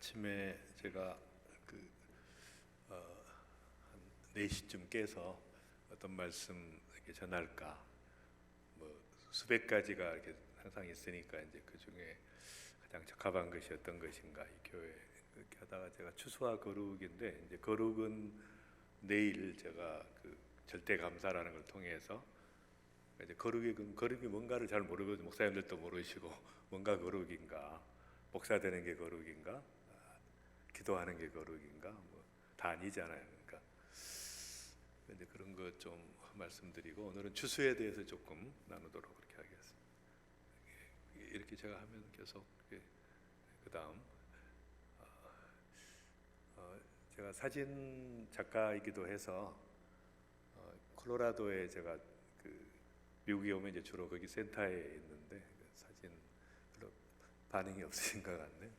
아침에 제가 한 4시쯤 깨서 어떤 말씀 이렇게 전할까, 뭐 수백 가지가 이렇게 항상 있으니까 이제 그 중에 가장 적합한 것이 어떤 것인가, 이 교회 이렇게 하다가 제가 추수와 거룩인데, 이제 거룩은 내일 제가 그 절대 감사라는 걸 통해서 이제 거룩이 뭔가를 잘 모르거든요. 목사님들도 모르시고 뭔가 거룩인가, 목사 되는 게 거룩인가, 기도하는 게 거룩인가, 뭐 다 아니잖아요. 그러니까 이제 그런 것 좀 말씀드리고, 오늘은 추수에 대해서 조금 나누도록 그렇게 하겠습니다. 이렇게 제가 하면 계속 그 다음 제가 사진 작가이기도 해서 콜로라도에 제가 미국에 오면 이제 주로 거기 센터에 있는데 사진 별로 반응이 없으신 것 같네.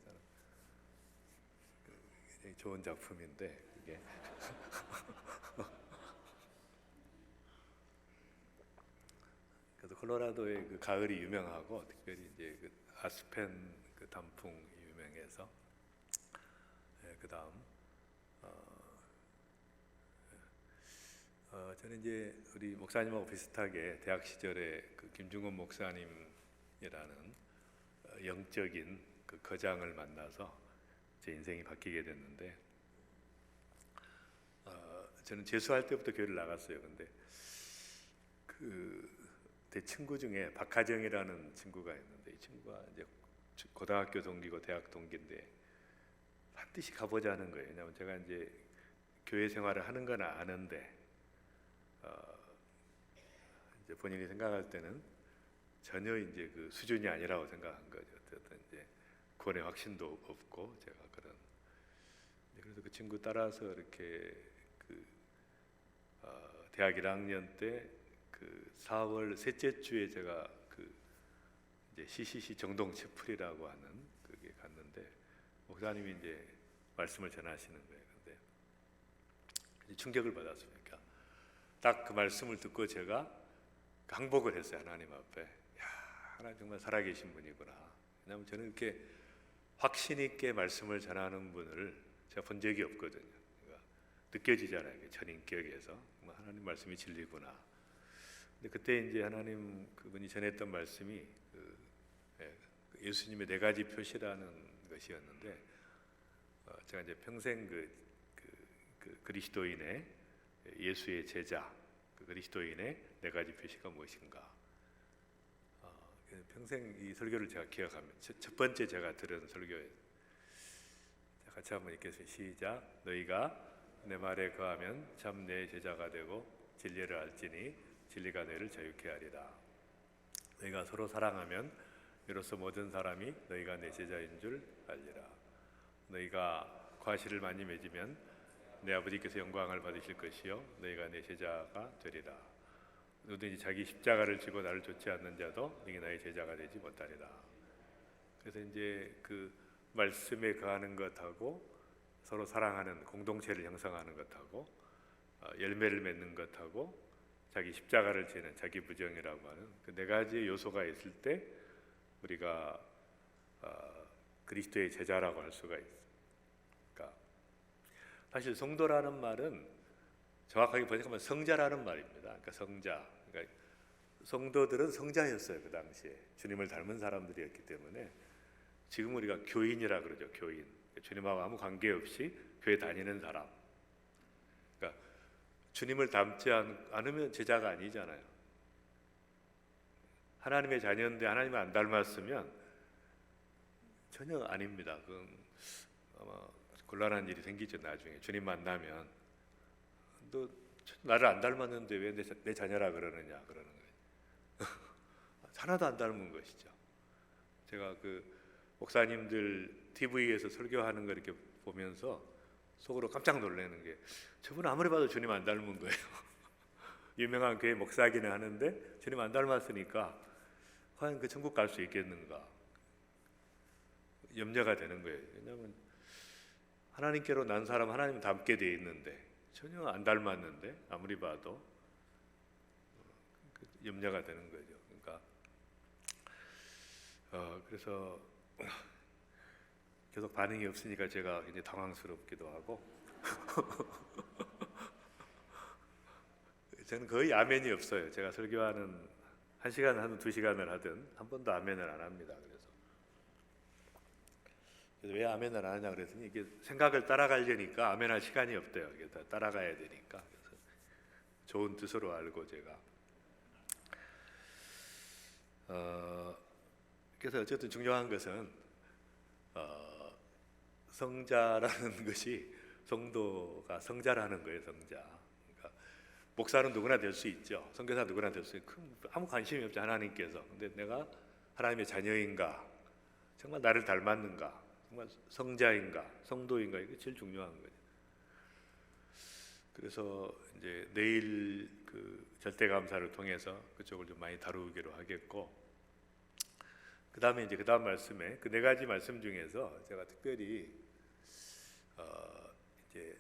굉장히 좋은 작품인데 이게 그래서 콜로라도의 그 가을이 유명하고, 특별히 이제 그 아스펜 그 단풍이 유명해서, 그 다음 저는 이제 우리 목사님하고 비슷하게 대학 시절에 그 김중건 목사님이라는 영적인 그 거장을 만나서 제 인생이 바뀌게 됐는데, 저는 재수할 때부터 교회를 나갔어요. 근데 제 친구 중에 박하정이라는 친구가 있는데, 이 친구가 이제 고등학교 동기고 대학 동기인데 반드시 가보자는 거예요. 왜냐하면 제가 이제 교회 생활을 하는 건 아는데, 이제 본인이 생각할 때는 전혀 이제 그 수준이 아니라고 생각한 거죠. 어쨌든 이제 구원의 확신도 없고, 제가 그래서 그 친구 따라서 이렇게 대학 1학년 때 그 4월 셋째 주에 제가 이제 CCC 정동 채플이라고 하는 그게 갔는데, 목사님이 이제 말씀을 전하시는 거예요. 근데 충격을 받았으니까 딱 그 말씀을 듣고 제가 항복을 했어요. 하나님 앞에. 야, 하나님 정말 살아계신 분이구나. 왜냐하면 저는 이렇게 확신 있게 말씀을 전하는 분을 제가 본 적이 없거든요. 그러니까 느껴지잖아요. 전인격에서 하나님 말씀이 진리구나. 근데 그때 이제 하나님 그분이 전했던 말씀이 예수님의 4가지 표시라는 것이었는데, 제가 이제 평생 그리스도인의 예수의 제자, 그 그리스도인의 4가지 표시가 무엇인가, 평생 이 설교를 제가 기억합니다. 첫 번째 제가 들은 설교예요. 같이 한번 읽겠습니다. 시작. 너희가 내 말에 거하면 참 내 제자가 되고 진리를 알지니 진리가 너희를 자유케 하리라. 너희가 서로 사랑하면 이로써 모든 사람이 너희가 내 제자인 줄 알리라. 너희가 과실을 많이 맺으면 내 아버지께서 영광을 받으실 것이요 너희가 내 제자가 되리라. 누구든지 자기 십자가를 지고 나를 좇지 않는 자도 너희 나의 제자가 되지 못하리라. 그래서 이제 그 말씀에 거하는 것하고 서로 사랑하는 공동체를 형성하는 것하고 열매를 맺는 것하고 자기 십자가를 지는 자기 부정이라고 하는 그 4가지 요소가 있을 때 우리가 그리스도의 제자라고 할 수가 있어요. 그러니까 사실 성도라는 말은 정확하게 번역하면 성자라는 말입니다. 그러니까 성자. 그러니까 성도들은 성자였어요. 그 당시에 주님을 닮은 사람들이었기 때문에. 지금 우리가 교인이라 그러죠. 교인. 주님하고 아무 관계없이 교회 다니는 사람. 그러니까 주님을 닮지 않으면 제자가 아니잖아요. 하나님의 자녀인데 하나님을 안 닮았으면 전혀 아닙니다. 그건 아마 곤란한 일이 생기죠. 나중에 주님 만나면 너 나를 안 닮았는데 왜 내 자녀라 그러느냐 그러는 거예요. 하나도 안 닮은 것이죠. 제가 목사님들 TV에서 설교하는 거 이렇게 보면서 속으로 깜짝 놀라는 게, 저분은 아무리 봐도 주님 안 닮은 거예요. 유명한 교회 목사기는 하는데 주님 안 닮았으니까 과연 그 천국 갈 수 있겠는가 염려가 되는 거예요. 왜냐하면 하나님께로 난 사람 하나님 닮게 돼 있는데 전혀 안 닮았는데 아무리 봐도 염려가 되는 거죠. 그러니까 그래서 계속 반응이 없으니까 제가 이제 당황스럽기도 하고 저는 거의 아멘이 없어요. 제가 설교하는 1시간 하든 2시간을 하든 한 번도 아멘을 안 합니다. 그래서 왜 아멘을 안 하냐 그랬더니 이게 생각을 따라가려니까 아멘할 시간이 없대요. 이게 다 따라가야 되니까. 그래서 좋은 뜻으로 알고 제가 그래서 어쨌든 중요한 것은 성자라는 것이 성도가 성자라는 거예요. 성자. 그러니까 목사는 누구나 될 수 있죠. 선교사 누구나 될 수 있고 아무 관심이 없죠. 하나님께서. 근데 내가 하나님의 자녀인가, 정말 나를 닮았는가, 정말 성자인가, 성도인가, 이게 제일 중요한 거죠. 그래서 이제 내일 그 절대감사를 통해서 그쪽을 좀 많이 다루기로 하겠고, 그 다음에 이제 그 다음 말씀에 그 4가지 말씀 중에서 제가 특별히 이제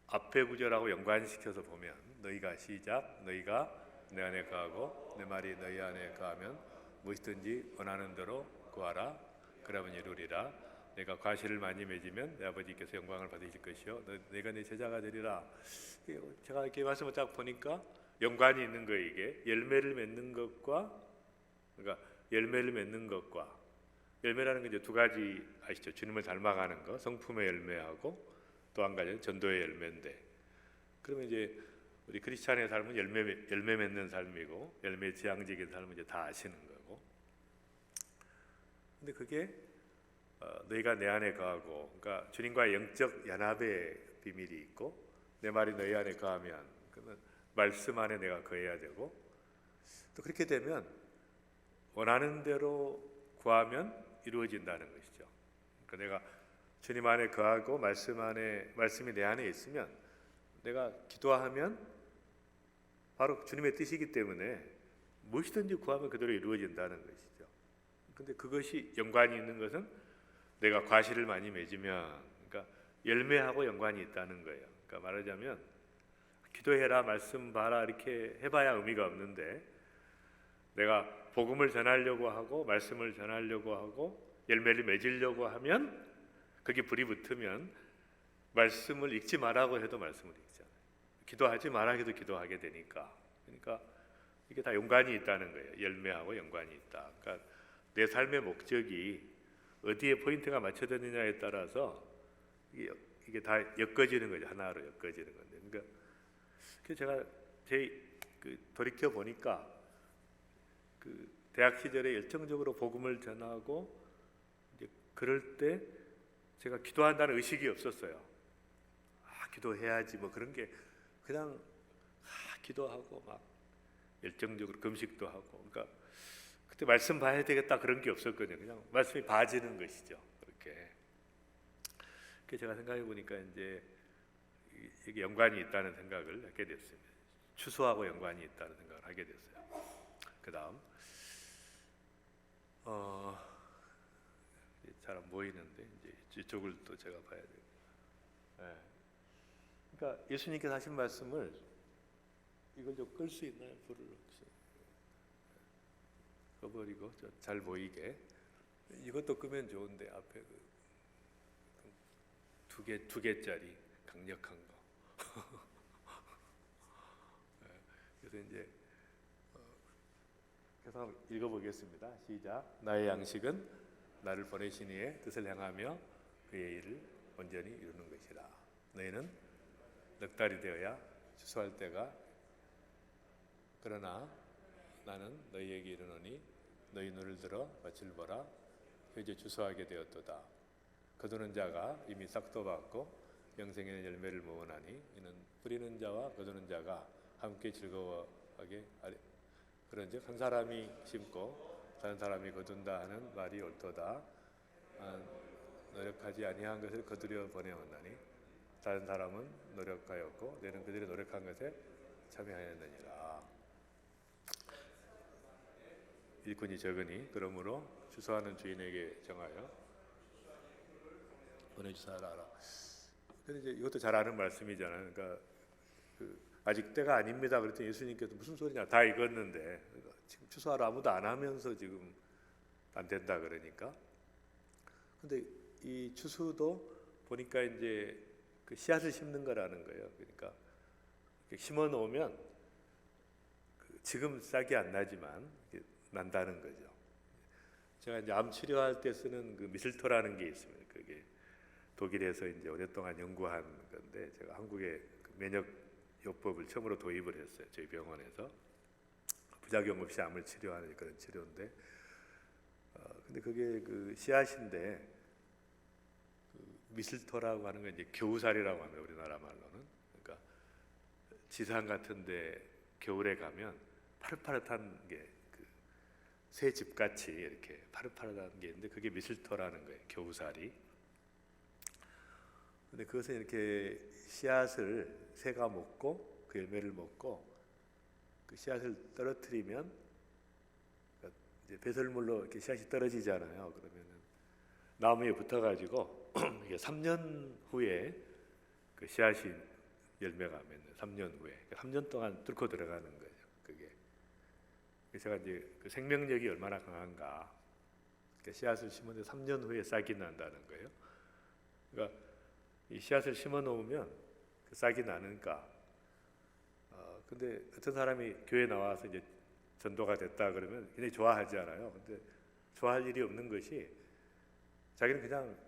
앞에 구절하고 연관시켜서 보면 너희가 시작, 너희가 내 안에 거하고 내 말이 너희 안에 거하면 무엇이든지 원하는 대로 구하라, 그러면 이루리라. 내가 과실을 많이 맺으면 내 아버지께서 영광을 받으실 것이요 내가 내 제자가 되리라. 제가 이렇게 말씀을 딱 보니까 연관이 있는 거예요. 이게 열매를 맺는 것과, 그러니까 열매를 맺는 것과, 열매라는 게 이제 2가지 아시죠? 주님을 닮아가는 거, 성품의 열매하고 또 한 가지는 전도의 열매인데, 그러면 이제 우리 크리스찬의 삶은 열매 맺는 삶이고 열매 지향적인 삶은 이제 다 아시는 거고. 근데 그게 너희가 내 안에 거하고, 그러니까 주님과의 영적 연합의 비밀이 있고, 내 말이 너희 안에 거하면 그러면 말씀 안에 내가 거해야 되고, 또 그렇게 되면 원하는 대로 구하면 이루어진다는 것이죠. 그러니까 내가 주님 안에 거하고 말씀이 내 안에 있으면 내가 기도하면 바로 주님의 뜻이기 때문에 무엇이든지 구하면 그대로 이루어진다는 것이죠. 근데 그것이 연관이 있는 것은 내가 과실을 많이 맺으면, 그러니까 열매하고 연관이 있다는 거예요. 그러니까 말하자면 기도해라, 말씀 봐라 이렇게 해봐야 의미가 없는데, 내가 복음을 전하려고 하고 말씀을 전하려고 하고 열매를 맺으려고 하면 거기 불이 붙으면 말씀을 읽지 말라고 해도 말씀을 읽잖아요. 기도하지 말라 해도 기도하게 되니까. 그러니까 이게 다 연관이 있다는 거예요. 열매하고 연관이 있다. 그러니까 내 삶의 목적이 어디에 포인트가 맞춰졌느냐에 따라서 이게 다 엮어지는 거죠. 하나로 엮어지는 건데. 그러니까 제가 돌이켜 보니까 그 대학 시절에 열정적으로 복음을 전하고 이제 그럴 때 제가 기도한다는 의식이 없었어요. 기도해야지 뭐 그런 게 그냥 기도하고 막 열정적으로 금식도 하고, 그러니까 그때 말씀 봐야 되겠다 그런 게 없었거든요. 그냥 말씀이 봐지는 것이죠. 그렇게. 제가 생각해 보니까 이제 이게 연관이 있다는 생각을 하게 됐습니다. 추수하고 연관이 있다는 생각을 하게 됐어요. 그다음 잘 안 보이는데 이제 이쪽을 또 제가 봐야 돼요. 네. 그러니까 예수님께서 하신 말씀을 이걸 좀 끌 수 있나요? 불을 혹시 꺼버리고 잘 보이게. 이것도 끄면 좋은데 앞에 두 개짜리 강력한 거. 네. 그래서 이제 계속 한번 읽어보겠습니다. 시작. 나의 양식은 나를 보내신 이의 뜻을 행하며 그의 일을 온전히 이루는 것이라. 너희는 넉 달이 되어야 추수할 때가, 그러나 나는 너희에게 이르노니 너희 눈을 들어 밭을 보라. 이제 추수하게 되었도다. 거두는 자가 이미 싹도 받고 영생의 열매를 모으나니 이는 뿌리는 자와 거두는 자가 함께 즐거워하게 하리. 그런즉 한 사람이 심고 다른 사람이 거둔다 하는 말이 옳도다. 노력하지 아니한 것을 거두려 보내었나니 다른 사람은 노력하였고 너는 그들이 노력한 것에 참여하였느니라. 일꾼이 적으니 그러므로 추수하는 주인에게 정하여 보내주사라. 근데 이제 이것도 잘 아는 말씀이잖아요. 그러니까 아직 때가 아닙니다. 그랬더니 예수님께서 무슨 소리냐, 다 익었는데 지금 추수하러 아무도 안 하면서 지금 안 된다 그러니까. 근데 이 추수도 보니까 이제 그 씨앗을 심는 거라는 거예요. 그러니까 심어 놓으면 지금 싹이 안 나지만 난다는 거죠. 제가 이제 암 치료할 때 쓰는 그 미슬토라는 게 있습니다. 그게 독일에서 이제 오랫동안 연구한 건데 제가 한국에 그 면역 요법을 처음으로 도입을 했어요. 저희 병원에서 부작용 없이 암을 치료하는 그런 치료인데, 근데 그게 그 씨앗인데 그 미슬토라고 하는 건 이제 겨우살이라고 합니다. 우리나라 말로는. 그러니까 지상 같은데 겨울에 가면 파릇파릇한 게 새 집같이 이렇게 파릇파릇한 게 있는데 그게 미슬토라는 거예요. 겨우살이. 근데 그것은 이렇게 씨앗을 새가 먹고 그 열매를 먹고 그 씨앗을 떨어뜨리면 이제 배설물로 이렇게 씨앗이 떨어지잖아요. 그러면은 나무에 붙어가지고 이게 3년 후에 그 씨앗이 열매가 맺는 3년 후에 3년 동안 뚫고 들어가는 거죠. 그게 제가 이제 그 생명력이 얼마나 강한가. 그러니까 씨앗을 심었는데 3년 후에 싹이 난다는 거예요. 그러니까 이 씨앗을 심어 놓으면 그 싹이 나니까. 근데 어떤 사람이 교회 나와서 이제 전도가 됐다 그러면 굉장히 좋아하잖아요. 근데 좋아할 일이 없는 것이 자기는 그냥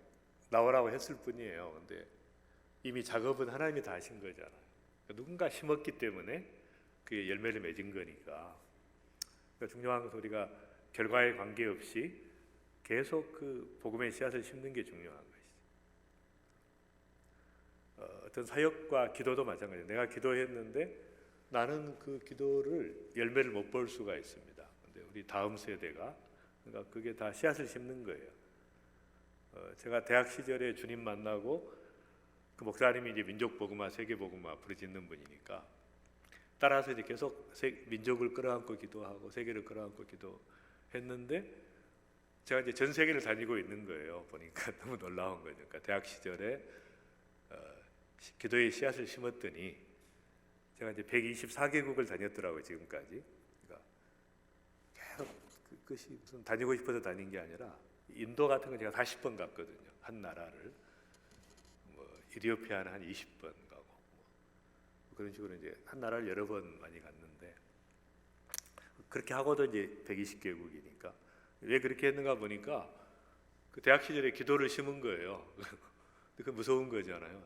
나오라고 했을 뿐이에요. 근데 이미 작업은 하나님이 다 하신 거잖아요. 그러니까 누군가 심었기 때문에 그게 열매를 맺은 거니까. 그러니까 중요한 것은 우리가 결과에 관계없이 계속 그 복음의 씨앗을 심는 게 중요한 것이죠. 어떤 사역과 기도도 마찬가지예요. 내가 기도했는데 나는 그 기도를 열매를 못 볼 수가 있습니다. 근데 우리 다음 세대가 그러니까 그게 다 씨앗을 심는 거예요. 제가 대학 시절에 주님 만나고 그 목사님이 이제 민족 복음화, 세계 복음화 부르짖는 분이니까 따라서 이제 계속 민족을 끌어안고 기도하고 세계를 끌어안고 기도했는데 제가 이제 전 세계를 다니고 있는 거예요. 보니까 너무 놀라운 거죠. 그러니까 대학 시절에 기도의 씨앗을 심었더니 제가 이제 124개국을 다녔더라고요. 지금까지. 그러니까 계속 그것이 무슨 다니고 싶어서 다닌 게 아니라 인도 같은 거 제가 40번 갔거든요. 한 나라를. 이디오피아는 한 20번 가고 그런 식으로 이제 한 나라를 여러 번 많이 갔는데 그렇게 하고도 이제 120개국이니까 왜 그렇게 했는가 보니까 그 대학 시절에 기도를 심은 거예요. 그 무서운 거잖아요.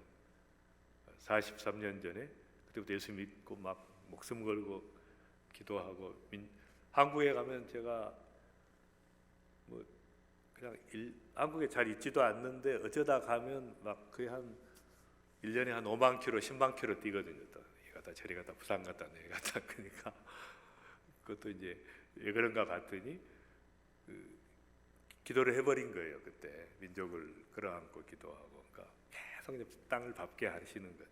43년 전에 그때부터 예수 믿고 막 목숨 걸고 기도하고 한국에 가면 제가 뭐 그냥 한국에 잘 있지도 않는데 어쩌다 가면 막 거의 한 1년에 한 5만 킬로, 10만 킬로 뛰거든요. 또 여기 갔다 저리 갔다 부산 갔다 내리 갔다 그러니까 그것도 이제 왜 그런가 봤더니 기도를 해버린 거예요. 그때 민족을 끌어안고 기도하고 그러니까 계속 땅을 밟게 하시는 것.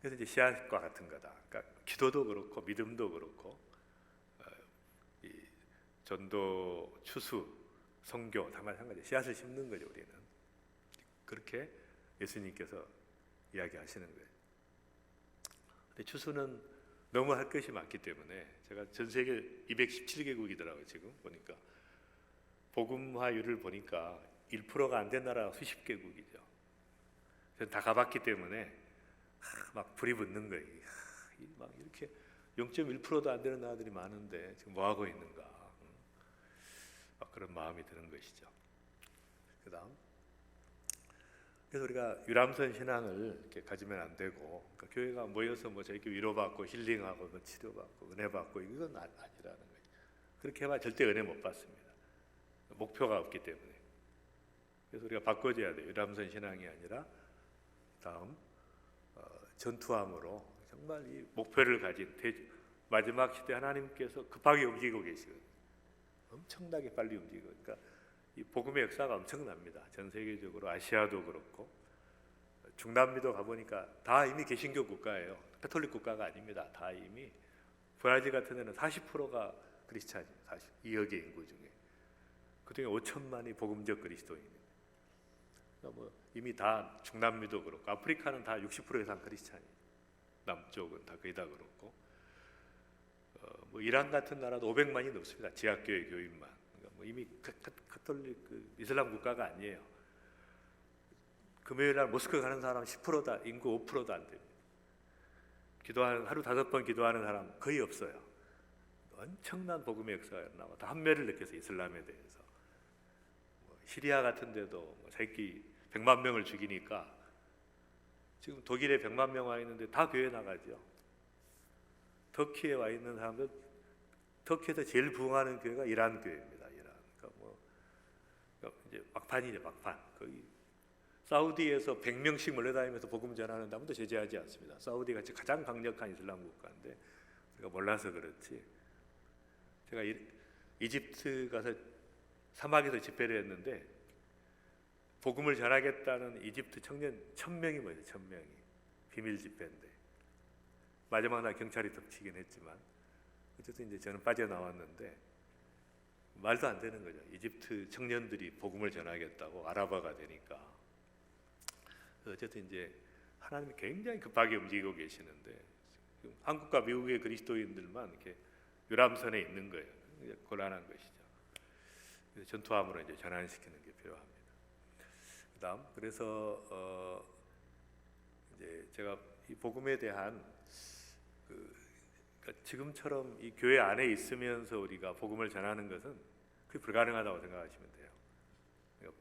그래서 이제 씨앗과 같은 거다. 그러니까 기도도 그렇고 믿음도 그렇고 이 전도, 추수, 선교 다 마찬가지. 씨앗을 심는 거죠. 우리는 그렇게 예수님께서 이야기하시는 거예요. 근데 추수는 너무 할 것이 많기 때문에 제가 전 세계 217개국이더라고요. 지금 보니까 복음화율을 보니까 1%가 안 된 나라가 수십 개국이죠. 저는 다 가봤기 때문에 막 불이 붙는 거예요. 막 이렇게 0.1%도 안 되는 나라들이 많은데 지금 뭐 하고 있는가? 막 그런 마음이 드는 것이죠. 그다음 그래서 우리가 유람선 신앙을 이렇게 가지면 안 되고 그러니까 교회가 모여서 뭐 저렇게 위로받고 힐링하고 뭐 치료받고 은혜받고 이건 아니라는 거예요. 그렇게 해봐 절대 은혜 못 받습니다. 목표가 없기 때문에. 그래서 우리가 바꿔줘야 돼요. 유람선 신앙이 아니라 다음 전투함으로 정말 이 목표를 가진 마지막 시대 하나님께서 급하게 움직이고 계시거든요. 엄청나게 빨리 움직이고 그러니까 이 복음의 역사가 엄청납니다. 전 세계적으로 아시아도 그렇고 중남미도 가보니까 다 이미 개신교 국가예요. 가톨릭 국가가 아닙니다. 다 이미 브라질 같은 데는 40%가 크리스찬입니다. 2억의 인구 중에 그중에 5천만이 복음적 그리스도인입니다. 그러니까 뭐 이미 다 중남미도 그렇고 아프리카는 다 60% 이상 크리스찬이에요. 남쪽은 다 거의 다 그렇고 뭐 이란 같은 나라도 500만이 넘습니다. 지하교회 교인만. 그러니까 뭐 이미 가톨릭 이슬람 국가가 아니에요. 금요일 날 모스크 가는 사람 10%다, 인구 5%도 안 됩니다. 기도하는 하루 5번 기도하는 사람 거의 없어요. 엄청난 복음의 역사가 일어나고 다 한멸을 느껴서 이슬람에 대해서. 시리아 같은 데도 자기 100만 명을 죽이니까 지금 독일에 100만 명 와 있는데 다 교회 나가죠. 터키에 와 있는 사람들, 터키에서 제일 부흥하는 교회가 이란 교회입니다. 이란. 그러니까 이제 막판이죠, 막판. 거기 사우디에서 100명씩 몰려다니면서 복음 전하는데 아무도 제재하지 않습니다. 사우디가 가장 강력한 이슬람 국가인데 제가 몰라서 그렇지. 제가 이집트 가서 사막에서 집회를 했는데 복음을 전하겠다는 이집트 청년 1000명이 모였어요. 1000명이. 비밀 집회인데 마지막 날 경찰이 덮치긴 했지만 어쨌든 이제 저는 빠져나왔는데 말도 안 되는 거죠. 이집트 청년들이 복음을 전하겠다고 아랍어가 되니까. 어쨌든 이제 하나님이 굉장히 급하게 움직이고 계시는데 한국과 미국의 그리스도인들만 이렇게 유람선에 있는 거예요. 곤란한 것이죠. 전투함으로 이제 전환시키는 게 필요합니다. 그다음 그래서 이제 제가 이 복음에 대한 그러니까 지금처럼 이 교회 안에 있으면서 우리가 복음을 전하는 것은 그게 불가능하다고 생각하시면 돼요.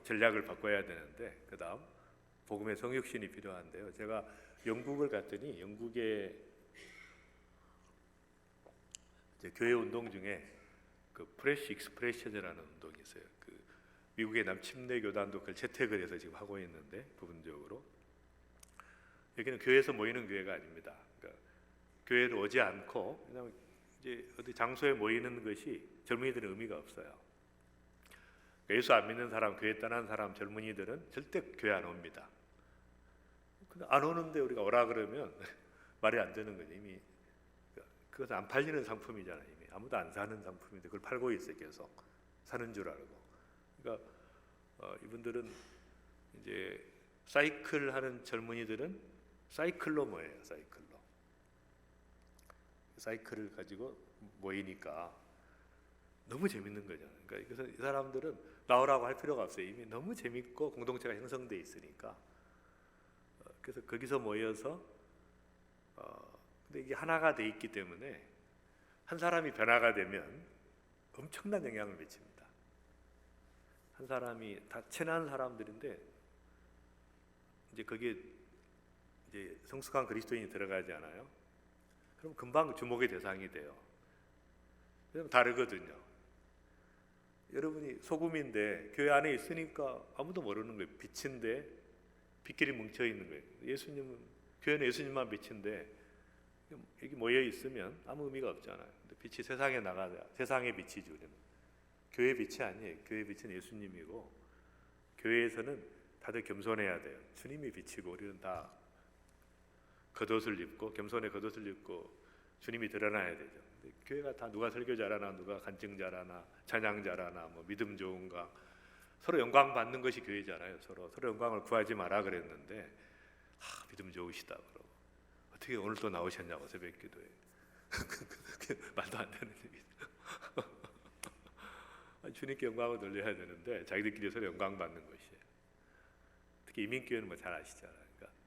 전략을 바꿔야 되는데 그다음 복음의 성육신이 필요한데요. 제가 영국을 갔더니 영국의 이제 교회 운동 중에 프레시 익스프레션이라는 운동이 있어요. 미국의 남침례 교단도 그걸 채택을 해서 지금 하고 있는데 부분적으로 여기는 교회에서 모이는 교회가 아닙니다. 그러니까 교회를 오지 않고 그냥 이제 어디 장소에 모이는 것이 젊은이들은 의미가 없어요. 예수 안 믿는 사람, 교회 떠난 사람, 젊은이들은 절대 교회 안 옵니다. 근데 안 오는데 우리가 오라 그러면 말이 안 되는 거죠. 이미 그것은 안 팔리는 상품이잖아요. 이미 아무도 안 사는 상품인데 그걸 팔고 있어요. 계속 사는 줄 알고. 그러니까 이분들은 이제 사이클 하는 젊은이들은 사이클로 모여요. 사이클을 가지고 모이니까 너무 재밌는 거죠. 그러니까 그래서 이 사람들은 나오라고 할 필요가 없어요. 이미 너무 재밌고 공동체가 형성돼 있으니까. 그래서 거기서 모여서 근데 이게 하나가 돼 있기 때문에 한 사람이 변화가 되면 엄청난 영향을 미칩니다. 한 사람이 다 친한 사람들인데 이제 거기에 이제 성숙한 그리스도인이 들어가지 않아요? 그럼 금방 주목의 대상이 돼요. 왜냐면 다르거든요. 여러분이 소금인데 교회 안에 있으니까 아무도 모르는 거예요. 빛인데 빛끼리 뭉쳐 있는 거예요. 예수님은 교회는 예수님만 빛인데 여기 모여 있으면 아무 의미가 없잖아요. 근데 빛이 세상에 나가야 세상의 빛이지 우리는. 교회 빛이 아니에요. 교회 빛은 예수님이고 교회에서는 다들 겸손해야 돼요. 주님이 빛이고 우리는 다 겉옷을 입고 겸손의 겉옷을 입고 주님이 드러나야 되죠. 근데 교회가 다 누가 설교 잘하나 누가 간증 잘하나 찬양 잘하나 뭐 믿음 좋은가 서로 영광 받는 것이 교회잖아요. 서로 영광을 구하지 마라 그랬는데 믿음 좋으시다 그러고 어떻게 오늘 또 나오셨냐고 새벽 기도에 말도 안 되는 얘기죠. 주님께 영광을 돌려야 되는데 자기들끼리 서로 영광 받는 것이에요. 특히 이민교회는 뭐 잘 아시잖아요. 그러니까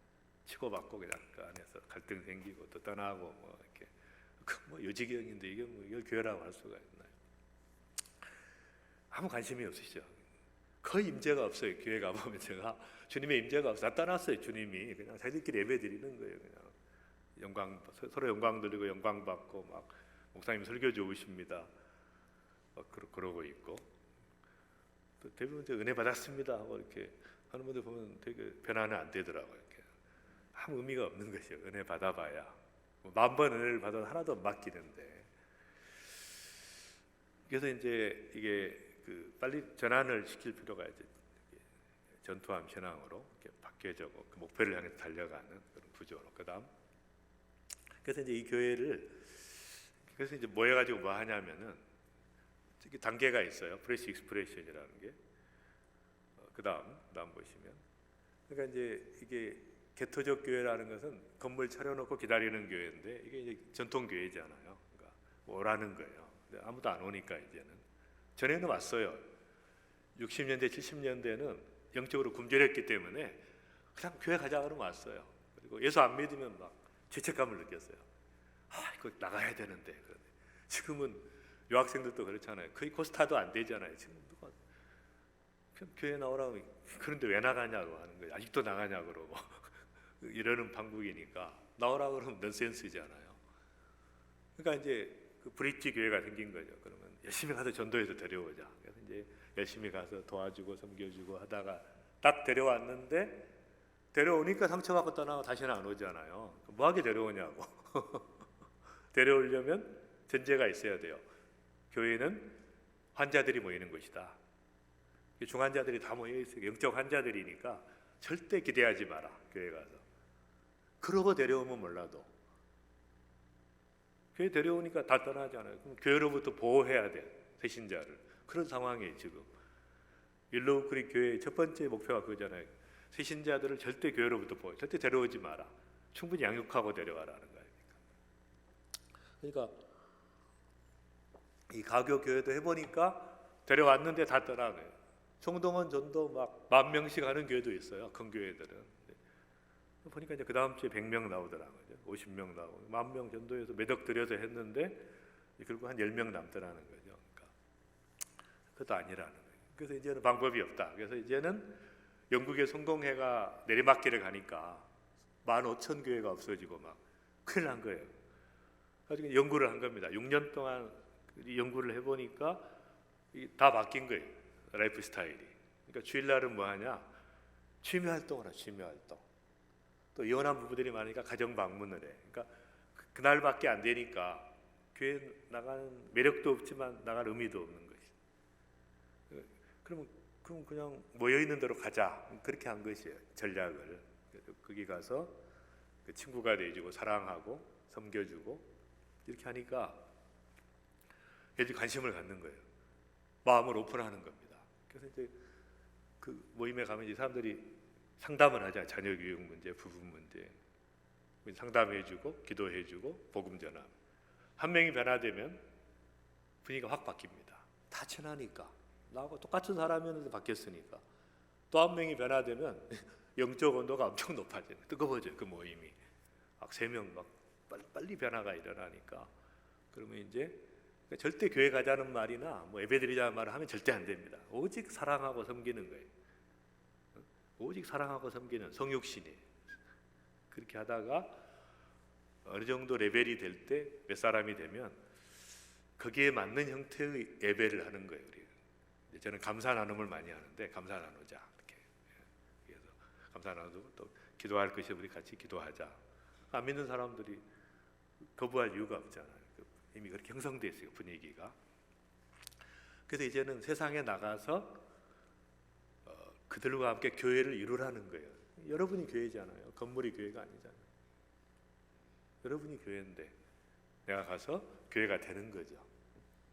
치고받고 그냥 그 안에서 갈등 생기고 또 떠나고 뭐 이렇게 뭐 요지경인데 이게 뭐 이걸 교회라고 할 수가 있나요? 아무 관심이 없으시죠. 거의 임재가 없어요. 교회 가보면 제가 주님의 임재가 없어. 다 떠났어요. 주님이 그냥 자기들끼리 예배 드리는 거예요. 그냥 영광 서로 영광 돌리고 영광 받고 막 목사님 설교 좋으십니다. 그러고 있고 또 대부분 이제 은혜 받았습니다 하고 이렇게 하는 분들 보면 되게 변화는 안 되더라고요. 이렇게 아무 의미가 없는 것이에요. 은혜 받아봐야 뭐 10,000번 은혜를 받아도 하나도 안 맡기는데. 그래서 이제 이게 빨리 전환을 시킬 필요가 이제 전투함 신앙으로 이렇게 바뀌어지고 그 목표를 향해 달려가는 그런 구조로. 그다음 그래서 이제 이 교회를 그래서 이제 모여가지고 뭐 하냐면은 이게 단계가 있어요. 프레시 익스프레션이라는 게. 그다음 보시면 그러니까 이제 이게 개토적 교회라는 것은 건물 차려놓고 기다리는 교회인데 이게 이제 전통 교회잖아요. 그러니까 오라는 거예요. 근데 아무도 안 오니까 이제는 전에는 왔어요. 60년대, 70년대는 영적으로 굶주렸기 때문에 그냥 교회 가자 그러면 왔어요. 그리고 예수 안 믿으면 막 죄책감을 느꼈어요. 이거 나가야 되는데. 지금은 유학생들도 그렇잖아요. 거의 코스타도 안 되잖아요. 지금 누가 그냥 교회 나오라고 그런데 왜 나가냐고 하는 거예요. 아직도 나가냐고 그러고 이러는 방법이니까 나오라고 그러면 넌센스잖아요. 그러니까 이제 그 브릿지 교회가 생긴 거죠. 그러면 열심히 가서 전도해서 데려오자. 그래서 이제 열심히 가서 도와주고 섬겨주고 하다가 딱 데려왔는데 데려오니까 상처받고 떠나고 다시는 안 오잖아요. 뭐하게 데려오냐고. 데려오려면 전제가 있어야 돼요. 교회는 환자들이 모이는 곳이다. 중환자들이 다 모여있어요. 영적 환자들이니까 절대 기대하지 마라. 교회 가서. 그러고 데려오면 몰라도 교회 데려오니까 다 떠나잖아요. 그럼 교회로부터 보호해야 돼. 새신자를. 그런 상황이에요. 지금 윌로우 크릭 교회의 첫 번째 목표가 그거잖아요. 새신자들을 절대 교회로부터 보호, 절대 데려오지 마라. 충분히 양육하고 데려와라는 거예요. 그러니까 이 가교 교회도 해보니까 데려왔는데 다 떠나고요. 총동원 전도 막 10,000명씩 하는 교회도 있어요. 큰 교회들은. 보니까 이제 그 다음 주에 100명 나오더라고요. 50명 나오고 10,000명 전도해서 매덕 들여서 했는데 결국 한 10명 남더라는 거죠. 그러니까 그것도 아니라는 거예요. 그래서 이제는 방법이 없다. 그래서 이제는 영국의 성공회가 내리막길을 가니까 15,000교회가 없어지고 막 큰일 난 거예요. 그래서 연구를 한 겁니다. 6년 동안 연구를 해보니까 다 바뀐 거예요. 라이프 스타일이. 그러니까 주일날은 뭐 하냐? 취미 활동을 하죠. 취미 활동. 또 이혼한 부부들이 많으니까 가정 방문을 해. 그러니까 그날밖에 안 되니까 교회 나가는 매력도 없지만 나갈 의미도 없는 것이. 그럼 그냥 모여 있는 대로 가자. 그렇게 한 것이에요. 전략을. 그래서 거기 가서 그 친구가 돼주고 사랑하고 섬겨주고 이렇게 하니까 애들이 관심을 갖는 거예요. 마음을 오픈하는 겁니다. 그래서 이제 그 모임에 가면 이제 사람들이 상담을 하자. 자녀 교육 문제, 부부 문제 상담해주고 기도해주고 복음 전함. 한 명이 변화되면 분위기가 확 바뀝니다. 다 친하니까 나하고 똑같은 사람이었는데 바뀌었으니까. 또 한 명이 변화되면 영적 온도가 엄청 높아져요. 뜨거워져요. 그 모임이 막 3명 막 빨리 변화가 일어나니까. 그러면 이제 절대 교회 가자는 말이나 뭐 예배드리자는 말을 하면 절대 안 됩니다. 오직 사랑하고 섬기는 거예요. 오직 사랑하고 섬기는 성육신이에요. 그렇게 하다가 어느 정도 레벨이 될 때 몇 사람이 되면 거기에 맞는 형태의 예배를 하는 거예요. 저는 감사 나눔을 많이 하는데 감사 나누자 이렇게. 그래서 감사 나누고 또 기도할 것이 우리 같이 기도하자. 안 믿는 사람들이 거부할 이유가 없잖아요. 이미 그렇게 형성돼 있어요. 분위기가. 그래서 이제는 세상에 나가서 그들과 함께 교회를 이루라는 거예요. 여러분이 교회잖아요. 건물이 교회가 아니잖아요. 여러분이 교회인데 내가 가서 교회가 되는 거죠.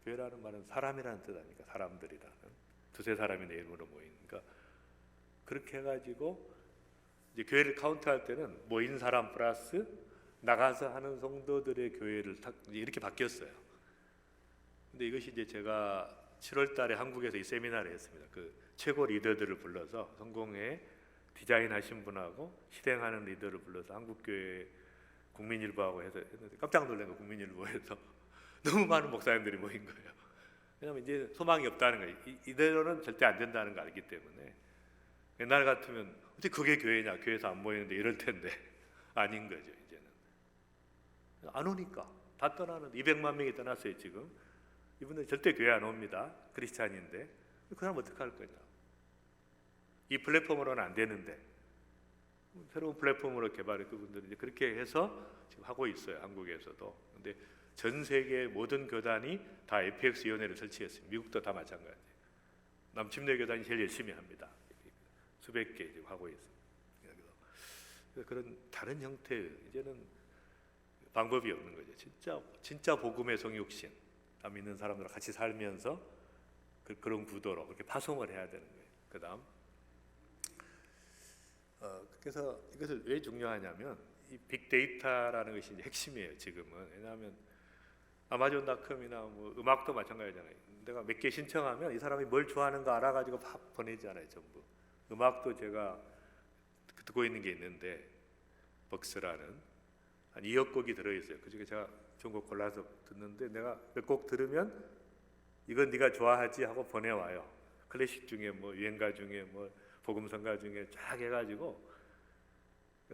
교회라는 말은 사람이라는 뜻 아닙니까? 사람들이라는. 두세 사람이 내 이름으로 모이니까. 그렇게 해가지고 이제 교회를 카운트할 때는 모인 사람 플러스 나가서 하는 성도들의 교회를 이렇게 바뀌었어요. 근데 이것이 이제 제가 7월 달에 한국에서 이 세미나를 했습니다. 그 최고 리더들을 불러서 성공회 디자인하신 분하고 실행하는 리더를 불러서 한국교회 국민일보하고 해서 했는데 깜짝 놀란 거. 국민일보에서 너무 많은 목사님들이 모인 거예요. 왜냐하면 이제 소망이 없다는 거예요. 이대로는 절대 안 된다는 걸 알기 때문에. 옛날 같으면 어떻게 그게 교회냐? 교회에서 안 모이는데 이럴 텐데 아닌 거죠. 이제는 안 오니까 다 떠나는 200만 명이 떠났어요. 지금 이분들 절대 교회 안 옵니다. 크리스찬인데 그 사람 어떻게 할 거냐? 이 플랫폼으로는 안 되는데 새로운 플랫폼으로 개발해 그분들이 이제 그렇게 해서 지금 하고 있어요. 한국에서도. 근데 전 세계 모든 교단이 다 APX 위원회를 설치했습니다. 미국도 다 마찬가지예요. 남침내 교단이 제일 열심히 합니다. 수백 개 지금 하고 있습니다. 그래서 그런 다른 형태의 이제는 방법이 없는 거죠. 진짜 복음의 성육신, 다 믿는 사람들과 같이 살면서 그런 구도로 그렇게 파송을 해야 되는 거예요. 그다음 그래서 이것을 왜 중요하냐면 이 빅데이터라는 것이 이제 핵심이에요. 지금은. 왜냐하면 아마존닷컴이나 뭐 음악도 마찬가지잖아요. 내가 몇 개 신청하면 이 사람이 뭘 좋아하는가 알아가지고 막 보내잖아요. 전부. 음악도 제가 듣고 있는 게 있는데 벅스라는 한 2억 곡이 들어있어요. 그중에 제가 좋은 곡 골라서 듣는데 내가 몇 곡 들으면 이건 네가 좋아하지 하고 보내와요. 클래식 중에 뭐 유행가 중에 뭐 복음성가 중에 쫙 해가지고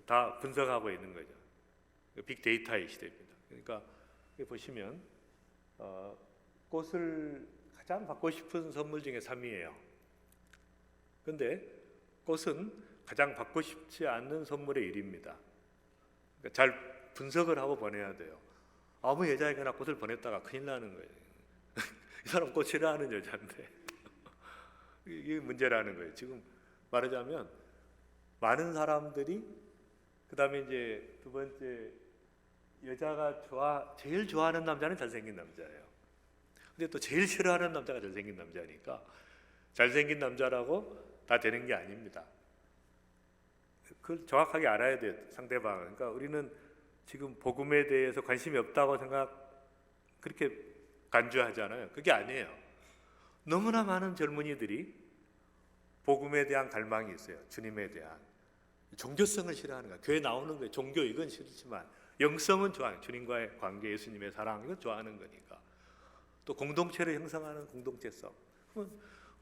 다 분석하고 있는 거죠. 빅데이터의 시대입니다. 그러니까 보시면 꽃을 가장 받고 싶은 선물 중에 3위예요. 근데 꽃은 가장 받고 싶지 않는 선물의 1위입니다. 그러니까 잘 분석을 하고 보내야 돼요. 아무 여자에게나 꽃을 보냈다가 큰일 나는 거예요. 이 사람 꽃 싫어하는 여자인데 이게 문제라는 거예요. 지금 말하자면 많은 사람들이 그 다음에 이제 두 번째 여자가 제일 좋아하는 남자는 잘생긴 남자예요. 근데 또 제일 싫어하는 남자가 잘생긴 남자니까 잘생긴 남자라고 다 되는 게 아닙니다. 그걸 정확하게 알아야 돼요, 상대방은. 그러니까 우리는 지금 복음에 대해서 관심이 없다고 그렇게 간주하잖아요. 그게 아니에요. 너무나 많은 젊은이들이 복음에 대한 갈망이 있어요. 주님에 대한. 종교성을 싫어하는 거야. 교회 나오는 거예요. 종교 이건 싫지만 영성은 좋아요. 주님과의 관계, 예수님의 사랑 이건 좋아하는 거니까. 또 공동체를 형성하는 공동체성.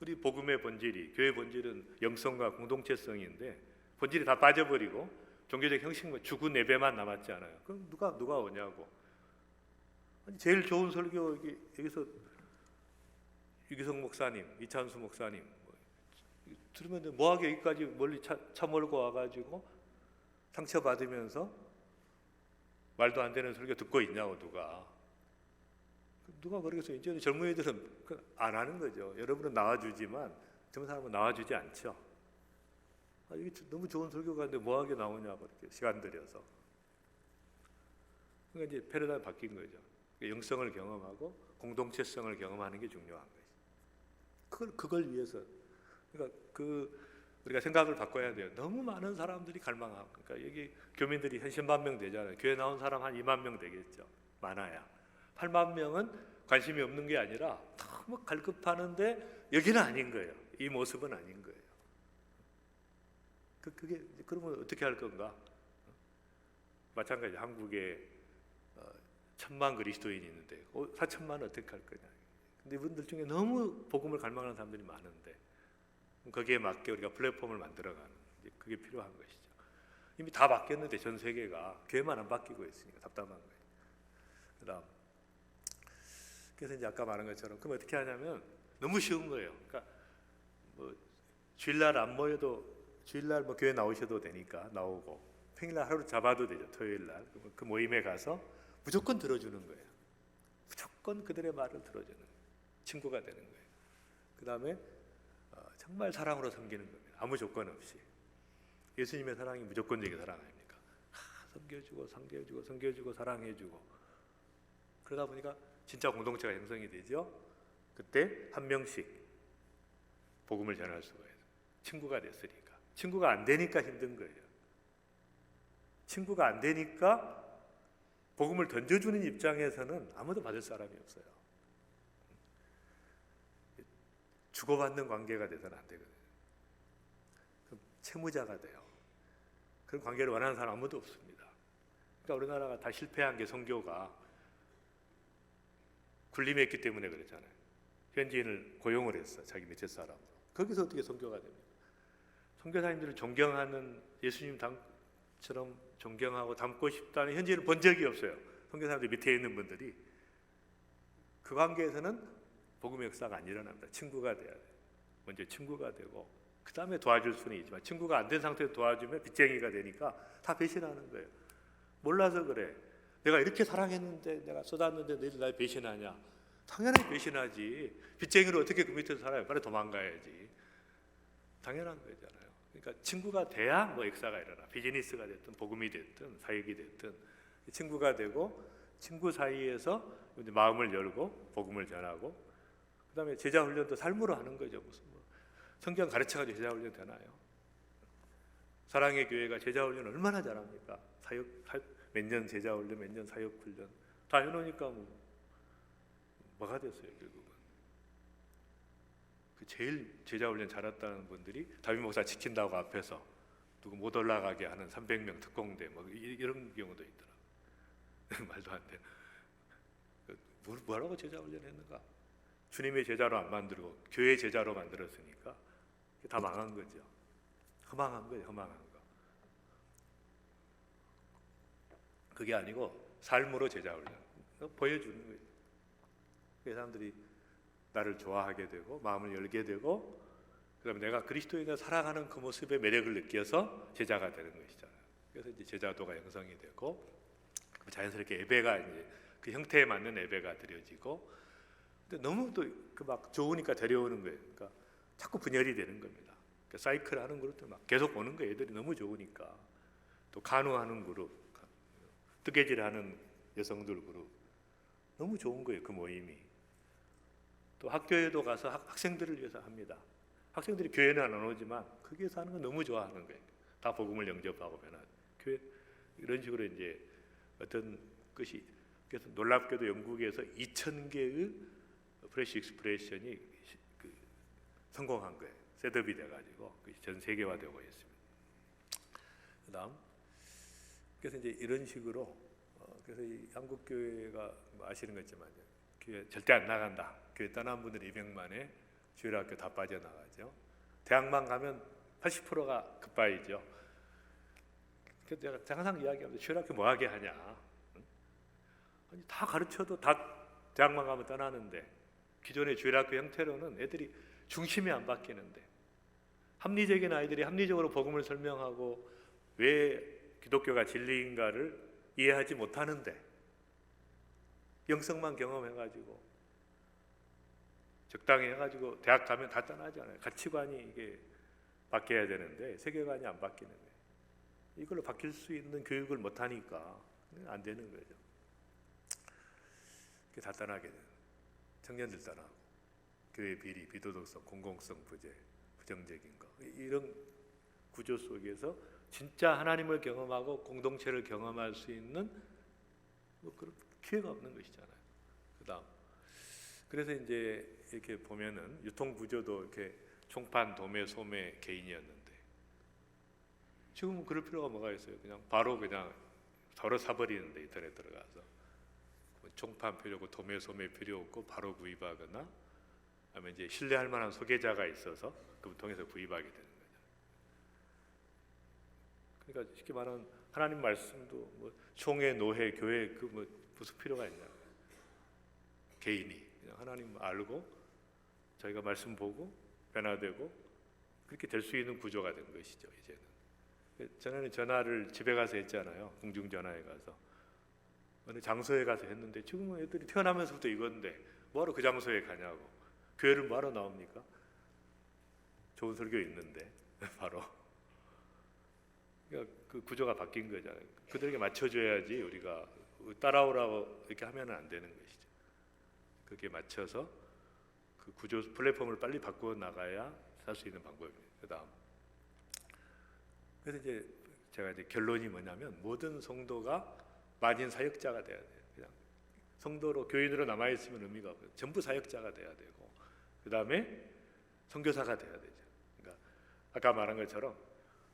우리 복음의 본질이, 교회 본질은 영성과 공동체성인데 본질이 다 빠져버리고 종교적 형식만 주구 내배만 남았지 않아요. 그럼 누가 오냐고. 아니, 제일 좋은 설교 여기서 유기성 목사님, 이찬수 목사님 들으면 뭐하게 여기까지 멀리 차 몰고 와가지고 상처받으면서 말도 안 되는 설교 듣고 있냐고. 누가 그러겠어요. 이제 젊은이들은 안 하는 거죠. 여러분은 나와주지만 젊은 사람은 나와주지 않죠. 이게 너무 좋은 설교가 있는데 뭐하게 나오냐고 이렇게 시간 들여서. 그러니까 이제 패러다임이 바뀐 거죠. 영성을 경험하고 공동체성을 경험하는 게 중요한 거죠. 그걸 위해서. 그러니까 우리가 생각을 바꿔야 돼요. 너무 많은 사람들이 갈망하고, 그러니까 여기 교민들이 한 10만 명 되잖아요. 교회 나온 사람 한 2만 명 되겠죠. 많아야. 8만 명은 관심이 없는 게 아니라 너무 갈급하는데 여기는 아닌 거예요. 이 모습은 아닌 거예요. 그러면 어떻게 할 건가? 마찬가지. 한국에 1,000만 그리스도인이 있는데 4천만은 어떻게 할 거냐? 근데 이분들 중에 너무 복음을 갈망하는 사람들이 많은데 거기에 맞게 우리가 플랫폼을 만들어가는 그게 필요한 것이죠. 이미 다 바뀌었는데 전 세계가 교회만 안 바뀌고 있으니까 답답한 거예요. 그다음 그래서 이제 아까 말한 것처럼 그럼 어떻게 하냐면 너무 쉬운 거예요. 그러니까 뭐 주일날 안 모여도 주일날 뭐 교회 나오셔도 되니까 나오고 평일날 하루 잡아도 되죠. 토요일날 그 모임에 가서 무조건 들어주는 거예요. 무조건 그들의 말을 들어주는 거예요. 친구가 되는 거예요. 그 다음에 정말 사랑으로 섬기는 겁니다. 아무 조건 없이. 예수님의 사랑이 무조건적인 사랑 아닙니까? 섬겨주고 사랑해주고 그러다 보니까 진짜 공동체가 형성이 되죠. 그때 한 명씩 복음을 전할 수가 있어요. 친구가 됐으니까. 친구가 안 되니까 힘든 거예요. 친구가 안 되니까 복음을 던져주는 입장에서는 아무도 받을 사람이 없어요. 주고받는 관계가 돼서는 안 되거든요. 그럼 채무자가 돼요. 그런 관계를 원하는 사람 아무도 없습니다. 그러니까 우리나라가 다 실패한 게 선교가 군림했기 때문에 그랬잖아요. 현지인을 고용을 했어. 자기 밑에 사람으로. 거기서 어떻게 선교가 됩니까? 선교사님들을 존경하는 예수님처럼 존경하고 닮고 싶다는 현지인을 본 적이 없어요. 선교사님들 밑에 있는 분들이. 그 관계에서는 복음의 역사가 안 일어납니다. 친구가 돼야 돼요. 먼저 친구가 되고 그 다음에 도와줄 수는 있지만 친구가 안 된 상태에서 도와주면 빚쟁이가 되니까 다 배신하는 거예요. 몰라서 그래. 내가 이렇게 사랑했는데 내가 쏟았는데 너희들 날 배신하냐? 당연히 배신하지. 빚쟁이로 어떻게 그 밑에서 살아요? 빨리 도망가야지. 당연한 거잖아요. 그러니까 친구가 돼야 뭐 역사가 일어나. 비즈니스가 됐든 복음이 됐든 사역이 됐든 친구가 되고 친구 사이에서 마음을 열고 복음을 전하고 그다음에 제자 훈련도 삶으로 하는 거죠. 무슨 뭐 성경 가르쳐가지고 제자 훈련 되나요? 사랑의 교회가 제자 훈련 얼마나 잘합니까? 몇 년 제자 훈련, 몇 년 사역 훈련 다 해놓으니까 뭐가 됐어요 결국은. 제일 제자 훈련 잘했다는 분들이 담임 목사 지킨다고 앞에서 누구 못 올라가게 하는 300명 특공대 뭐 이런 경우도 있더라. 말도 안 돼. 뭐라고 제자 훈련했는가? 주님의 제자로 안 만들고 교회 제자로 만들었으니까 다 망한 거죠. 허망한 거예요. 허망한 거. 그게 아니고 삶으로 제자 훈련 보여주는 거예요. 그 사람들이 나를 좋아하게 되고 마음을 열게 되고 그다음에 내가 그리스도인을 살아가는 그 모습의 매력을 느껴서 제자가 되는 것이잖아요. 그래서 이제 제자도가 형성이 되고 자연스럽게 예배가 이제 그 형태에 맞는 예배가 드려지고 근데 너무 또 그 막 좋으니까 데려오는 거예요. 그러니까 자꾸 분열이 되는 겁니다. 그러니까 사이클 하는 그룹도 막 계속 오는 거예요. 애들이 너무 좋으니까 또 간호하는 그룹, 뜨개질하는 여성들 그룹 너무 좋은 거예요. 그 모임이. 또 학교에도 가서 학생들을 위해서 합니다. 학생들이 교회는 안 오지만 거기에서 하는 건 너무 좋아하는 거예요. 다 복음을 영접하고 변한 교회 이런 식으로 이제 어떤 것이 그래서 놀랍게도 영국에서 2,000개의 프레시 익스프레션이 성공한 거예요. 셋업이 돼가지고 전 세계화되고 있습니다. 그다음 그래서 이제 이런 식으로 그래서 이 한국 교회가 뭐 아시는 거지만 교회 절대 안 나간다. 교회 떠난 분들이 200만에 주일학교 다 빠져나가죠. 대학만 가면 80%가 굿바이죠. 그래서 제가 항상 이야기합니다. 주일학교 뭐 하게 하냐? 아니, 다 가르쳐도 다 대학만 가면 떠나는데 기존의 주일학교 형태로는 애들이 중심이 안 바뀌는데 합리적인 아이들이 합리적으로 복음을 설명하고 왜 기독교가 진리인가를 이해하지 못하는데 영성만 경험해가지고 적당히 해가지고 대학 가면 다 떠나잖아요. 가치관이 이게 바뀌어야 되는데 세계관이 안 바뀌는 거예요. 이걸로 바뀔 수 있는 교육을 못하니까 안 되는 거죠. 다 떠나게 돼요. 청년들 떠나고 교회 비리, 비도덕성, 공공성 부재, 부정적인 거 이런 구조 속에서 진짜 하나님을 경험하고 공동체를 경험할 수 있는 뭐 그런 기회가 없는 것이잖아요. 그다음 그래서 이제 이렇게 보면은 유통 구조도 이렇게 총판, 도매, 소매 개인이었는데 지금은 그럴 필요가 뭐가 있어요? 그냥 바로 그냥 서로 사버리는데 인터넷 들어가서 총판 필요 없고 도매, 소매 필요 없고 바로 구입하거나 아니면 이제 신뢰할 만한 소개자가 있어서 그분 통해서 구입하게 되는 거죠. 그러니까 쉽게 말하면 하나님 말씀도 뭐 총회, 노회, 교회 그 뭐 무슨 필요가 있냐? 개인이 그냥 하나님 알고 자기가 말씀 보고 변화되고 그렇게 될 수 있는 구조가 된 것이죠. 이제는 전에는 전화를 집에 가서 했잖아요. 공중전화에 가서 어느 장소에 가서 했는데 지금은 애들이 태어나면서부터 이건데 뭐하러 그 장소에 가냐고 교회를 뭐하러 나옵니까? 좋은 설교 있는데 바로 그러니까 그 구조가 바뀐 거잖아요. 그들에게 맞춰줘야지 우리가 따라오라고 이렇게 하면 안 되는 것이죠. 그렇게 맞춰서 그 구조 플랫폼을 빨리 바꾸어 나가야 살 수 있는 방법입니다. 그다음 그래서 이제 제가 이제 결론이 뭐냐면 모든 성도가 만인 사역자가 돼야 돼요. 그냥 성도로 교인으로 남아 있으면 의미가 없어요. 전부 사역자가 돼야 되고 그다음에 선교사가 돼야 되죠. 그러니까 아까 말한 것처럼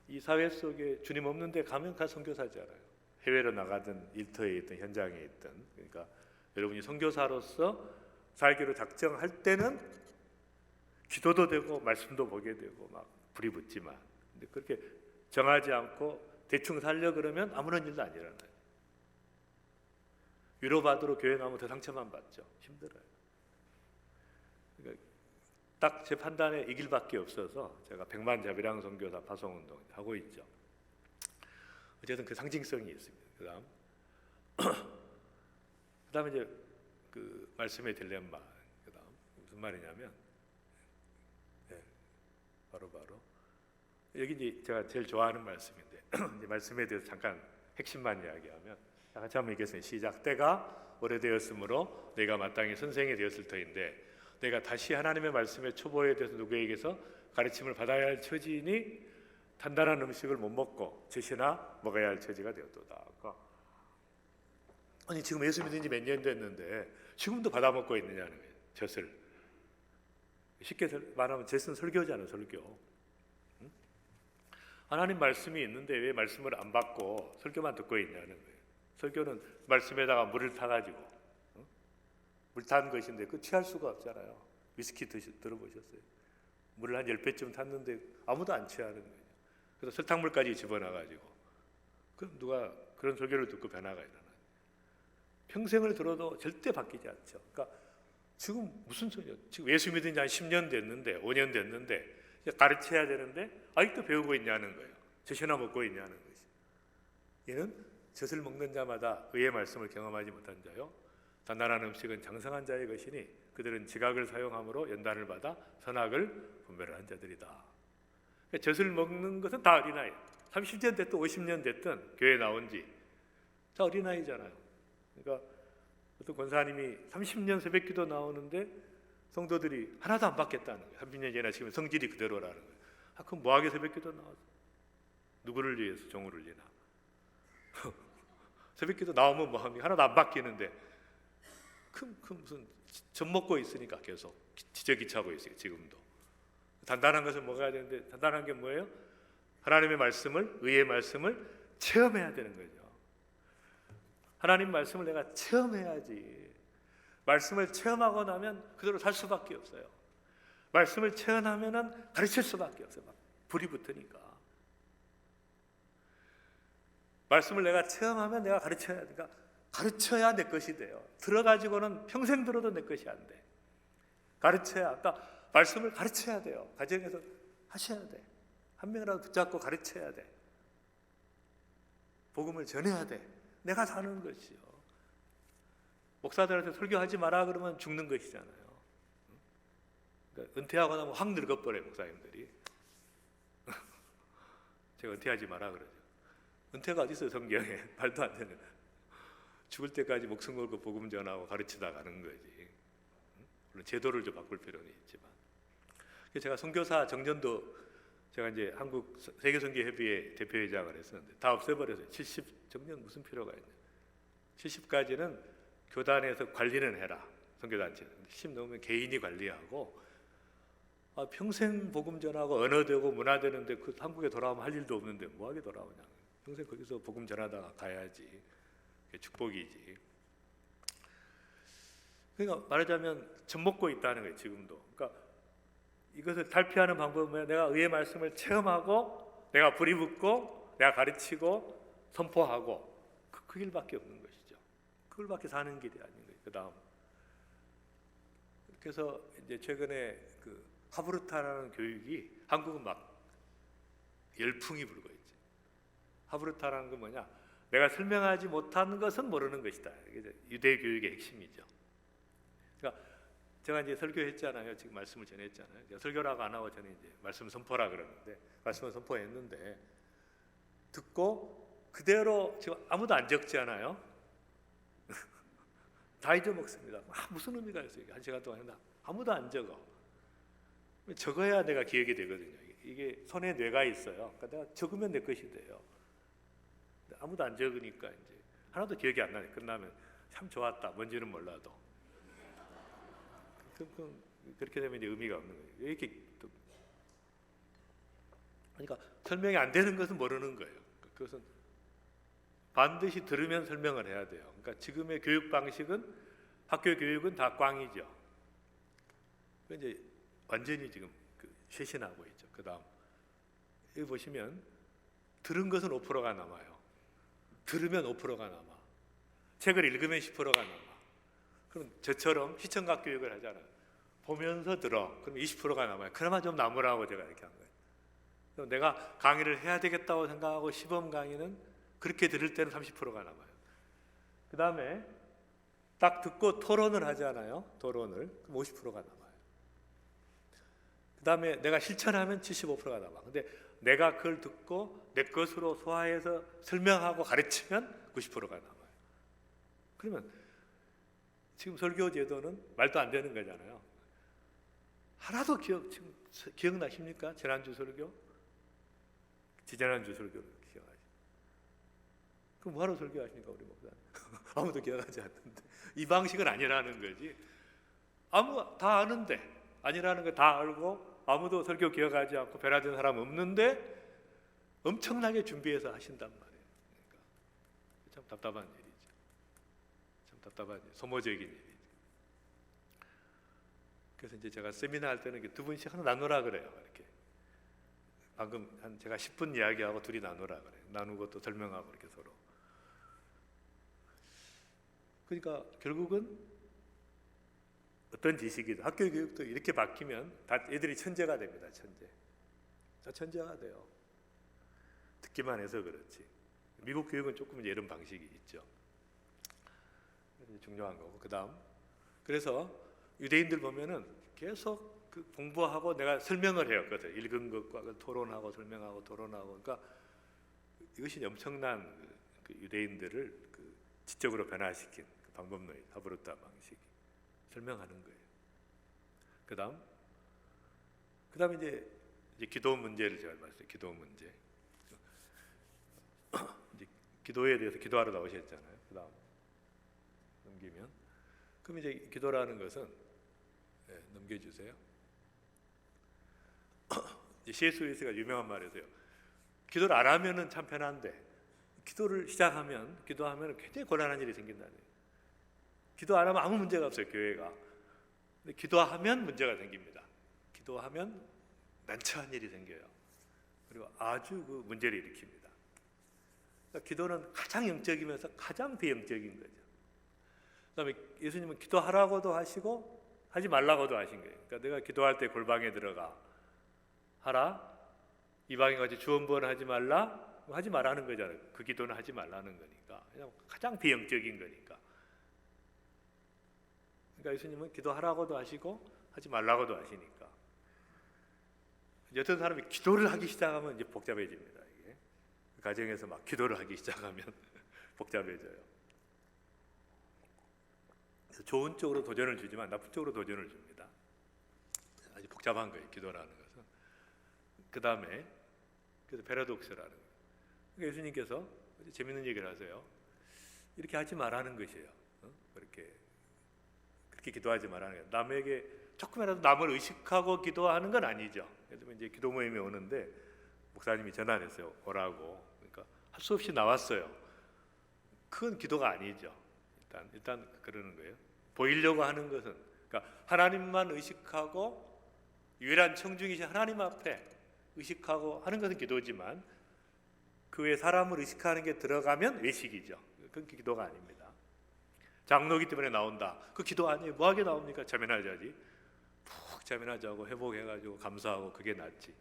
이 사회 속에 주님 없는데 가면 가 선교사잖아요. 해외로 나가든 일터에 있든 현장에 있든 그러니까 여러분이 선교사로서 살기로 작정할 때는 기도도 되고 말씀도 보게 되고 막 불이 붙지만 근데 그렇게 정하지 않고 대충 살려 그러면 아무런 일도 안 일어나요. 위로받으러 교회 나오면 더 상처만 받죠. 힘들어요. 그러니까 딱 제 판단에 이 길밖에 없어서 제가 백만자비랑 선교사 파송운동 하고 있죠. 어쨌든 그 상징성이 있습니다. 그다음 이제 그 말씀의 딜레마. 그다음 무슨 말이냐면 바로 여기 이제 제가 제일 좋아하는 말씀인데 이제 말씀에 대해서 잠깐 핵심만 이야기하면 같이 한번 읽겠습니다. 시작. 때가 오래되었으므로 내가 마땅히 선생이 되었을 터인데 내가 다시 하나님의 말씀의 초보에 대해서 누구에게서 가르침을 받아야 할 처지이니 단단한 음식을 못 먹고 젖이나 먹어야 할 처지가 되었도다. 그러니까 아니 지금 예수 믿은 지 몇 년 됐는데 지금도 받아 먹고 있느냐는 거예요. 젖을 쉽게 말하면 제슨 설교잖아요, 설교. 응? 하나님 말씀이 있는데 왜 말씀을 안 받고 설교만 듣고 있냐는 거예요. 설교는 말씀에다가 물을 타가지고 물 탄 것인데 그 취할 수가 없잖아요. 위스키 들어보셨어요? 물을 한 10배쯤 탔는데 아무도 안 취하는 거예요. 그래서 설탕물까지 집어넣어가지고 그럼 누가 그런 설교를 듣고 변화가 일어나요? 평생을 들어도 절대 바뀌지 않죠. 그러니까 지금 무슨 소리야? 지금 예수 믿은 지 한 10년 됐는데 5년 됐는데 이제 가르쳐야 되는데 아직도 배우고 있냐는 거예요. 젖이나 먹고 있냐는 거지. 얘는 젖을 먹는 자마다 의의 말씀을 경험하지 못한 자요 단단한 음식은 장성한 자의 것이니 그들은 지각을 사용함으로 연단을 받아 선악을 분별한 자들이다. 그러니까 젖을 먹는 것은 다 어린아이. 30년 됐든 50년 됐든 교회 나온 지 다 어린아이잖아요. 그러니까 어떤 권사님이 30년 새벽기도 나오는데 성도들이 하나도 안 받겠다는 거예요. 30년 지나 지금 성질이 그대로라는 거예요. 그럼 뭐하게 새벽기도 나와서 누구를 위해서 종을 울리나? 새벽기도 나오면 뭐합니까? 하나도 안 바뀌는데 그 무슨 젖 먹고 있으니까 계속 지저귀차고 있어요. 지금도 단단한 것을 먹어야 되는데 단단한 게 뭐예요? 하나님의 말씀을, 의의 말씀을 체험해야 되는 거죠. 하나님 말씀을 내가 체험해야지. 말씀을 체험하고 나면 그대로 살 수밖에 없어요. 말씀을 체험하면 가르칠 수밖에 없어요. 막 불이 붙으니까. 말씀을 내가 체험하면 내가 가르쳐야 되니까 가르쳐야 내 것이 돼요. 들어가지고는 평생 들어도 내 것이 안 돼. 가르쳐야, 아까 말씀을 가르쳐야 돼요. 가정에서 하셔야 돼. 한 명이라도 붙잡고 가르쳐야 돼. 복음을 전해야 돼. 내가 사는 것이요. 목사들한테 설교하지 마라 그러면 죽는 것이잖아요. 그러니까 은퇴하고 나면 확 늙어버려요, 목사님들이. 제가 은퇴하지 마라 그러죠. 은퇴가 어디 있어요, 성경에. 말도 안 되는. 죽을 때까지 목숨 걸고 복음 전하고 가르치다 가는 거지. 물론 제도를 좀 바꿀 필요는 있지만. 제가 선교사 정년도 제가 이제 한국 세계선교협의회 대표회장을 했었는데 다 없애버렸어요. 70 정년 무슨 필요가 있냐. 70까지는 교단에서 관리는 해라. 선교단체 70 넘으면 개인이 관리하고 평생 복음 전하고 언어되고 문화되는데 그 한국에 돌아오면 할 일도 없는데 뭐하게 돌아오냐. 평생 거기서 복음 전하다가 가야지. 그게 축복이지. 그러니까 말하자면 젖먹고 있다는 거예요. 지금도. 그러니까 이것을 탈피하는 방법은 뭐야? 내가 의의 말씀을 체험하고 내가 불이 붙고 내가 가르치고 선포하고 그 길밖에 없는 것이죠. 그걸밖에 사는 길이 아닌 거예요. 그 다음 그래서 이제 최근에 그 하브르타라는 교육이 한국은 막 열풍이 불고 있지. 하브르타라는 건 뭐냐? 내가 설명하지 못하는 것은 모르는 것이다. 이게 유대 교육의 핵심이죠. 그러니까 제가 이제 설교했잖아요. 지금 말씀을 전했잖아요. 설교라고 안 하고 저는 이제 말씀 선포라 그러는데 말씀을 선포했는데 듣고 그대로 지금 아무도 안 적지 않아요. 다 잊어먹습니다. 무슨 의미가 있어요? 한 시간 동안 했나? 아무도 안 적어. 적어야 내가 기억이 되거든요. 이게 손에 뇌가 있어요. 그러니까 내가 적으면 내 것이 돼요. 아무도 안 적으니까 이제 하나도 기억이 안 나네. 끝나면 참 좋았다. 뭔지는 몰라도. 그렇게 되면 이제 의미가 없는 거예요. 이렇게 그러니까 설명이 안 되는 것은 모르는 거예요. 그것은 반드시 들으면 설명을 해야 돼요. 그러니까 지금의 교육 방식은 학교 교육은 다 꽝이죠. 이제 완전히 지금 쇄신하고 있죠. 그다음 여기 보시면 들은 것은 5%가 남아요. 들으면 5%가 남아. 책을 읽으면 10%가 남아. 그럼 저처럼 시청각 교육을 하잖아요. 보면서 들어. 그럼 20%가 남아요. 그나마 좀 남으라고 제가 이렇게 한 거예요. 그럼 내가 강의를 해야 되겠다고 생각하고 시범 강의는 그렇게 들을 때는 30%가 남아요. 그 다음에 딱 듣고 토론을 하잖아요. 토론을. 그럼 50%가 남아요. 그 다음에 내가 실천하면 75%가 남아. 근데 내가 그걸 듣고 내 것으로 소화해서 설명하고 가르치면 90%가 남아요. 그러면 지금 설교 제도는 말도 안 되는 거잖아요. 하나도 지금 기억나십니까? 지난주 설교? 지난주 설교를 기억하시죠? 그럼 뭐하러 설교하십니까, 우리 목사님? 아무도 기억하지 않는데 이 방식은 아니라는 거지. 다 아는데 아니라는 거 다 알고 아무도 설교 기억하지 않고 변화된 사람 없는데 엄청나게 준비해서 하신단 말이에요. 그러니까 참 답답한 일이죠. 참 답답한 일, 소모적인 일이죠. 그래서 이제 제가 세미나 할 때는 두 분씩 하나 나누라 그래요. 이렇게 방금 제가 10분 이야기하고 둘이 나누라 그래요. 나누고 또 설명하고 이렇게 서로. 그러니까 결국은 어떤 지식이든 학교 교육도 이렇게 바뀌면 다 애들이 천재가 됩니다. 천재. 다 천재가 돼요. 듣기만 해서 그렇지. 미국 교육은 조금 이런 방식이 있죠. 중요한 거고. 그다음 그래서 유대인들 보면은 계속 그 공부하고 내가 설명을 해요. 그것을 읽은 것과 토론하고 설명하고 토론하고. 그러니까 이것이 엄청난 그 유대인들을 그 지적으로 변화시킨 그 방법론이 하브루타 방식이 설명하는 거예요. 그다음 이제 기도 문제를 제가 말했어요. 기도 문제. 이제 기도에 대해서 기도하러 나오셨잖아요. 그다음 넘기면 그럼 이제 기도라는 것은 넘겨주세요. C.S. 루이스가 유명한 말이세요. 기도를 안 하면은 참 편한데 기도를 시작하면 기도하면 굉장히 곤란한 일이 생긴다는 거예요. 기도 안 하면 아무 문제가 없어요. 교회가. 근데 기도하면 문제가 생깁니다. 기도하면 난처한 일이 생겨요. 그리고 아주 그 문제를 일으킵니다. 그러니까 기도는 가장 영적이면서 가장 비영적인 거죠. 그다음에 예수님은 기도하라고도 하시고 하지 말라고도 하신 거예요. 그러니까 내가 기도할 때 골방에 들어가 하라. 이방인 같이 주원부원 하지 말라. 하지 말라는 거잖아요. 그 기도는 하지 말라는 거니까. 그냥 가장 비영적인 거니까. 그러니까 예수님은 기도하라고도 하시고 하지 말라고도 하시니까. 어떤 사람이 기도를 하기 시작하면 이제 복잡해집니다. 이게 가정에서 막 기도를 하기 시작하면 복잡해져요. 그래서 좋은 쪽으로 도전을 주지만 나쁜 쪽으로 도전을 줍니다. 아주 복잡한 거예요. 기도라는 것은. 그 다음에 그래서 패러독스라는 거예요. 그러니까 예수님께서 재밌는 얘기를 하세요. 이렇게 하지 말라는 것이에요. 그렇게 기도하지 말라는 거예요. 남에게 조금이라도 남을 의식하고 기도하는 건 아니죠. 그래서 이제 기도 모임에 오는데 목사님이 전화를 했어요. 오라고. 그러니까 할 수 없이 나왔어요. 그건 기도가 아니죠. 일단 그러는 거예요. 보이려고 하는 것은 그러니까 하나님만 의식하고 유일한 청중이신 하나님 앞에 의식하고 하는 것은 기도지만 그 외에 사람을 의식하는 게 들어가면 외식이죠. 그건 기도가 아닙니다. 장로기 때문에 나온다. 그 기도 아니에요. 뭐하게 나옵니까? 자면하자지. 푹 자면하자고 회복해가지고 감사하고 그게 낫지.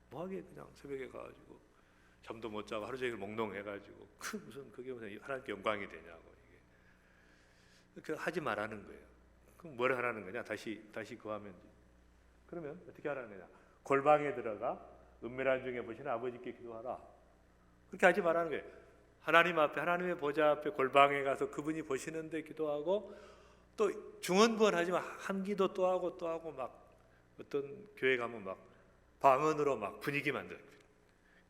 뭐하게 그냥 새벽에 가가지고 잠도 못 자고 하루 종일 몽롱해가지고 그게 무슨 하나님께 영광이 되냐고. 이게 하지 말라는 거예요. 그럼 뭘 하라는 거냐? 다시 그거 하면 그러면 어떻게 하라는 거냐? 골방에 들어가 은밀한 중에 보시는 아버지께 기도하라. 그렇게 하지 말라는 거예요. 하나님 앞에 하나님의 보좌 앞에 골방에 가서 그분이 보시는데 기도하고 또 중언부언 하지만 한 기도 또 하고 막 어떤 교회 가면 막 방언으로 막 분위기 만들어요.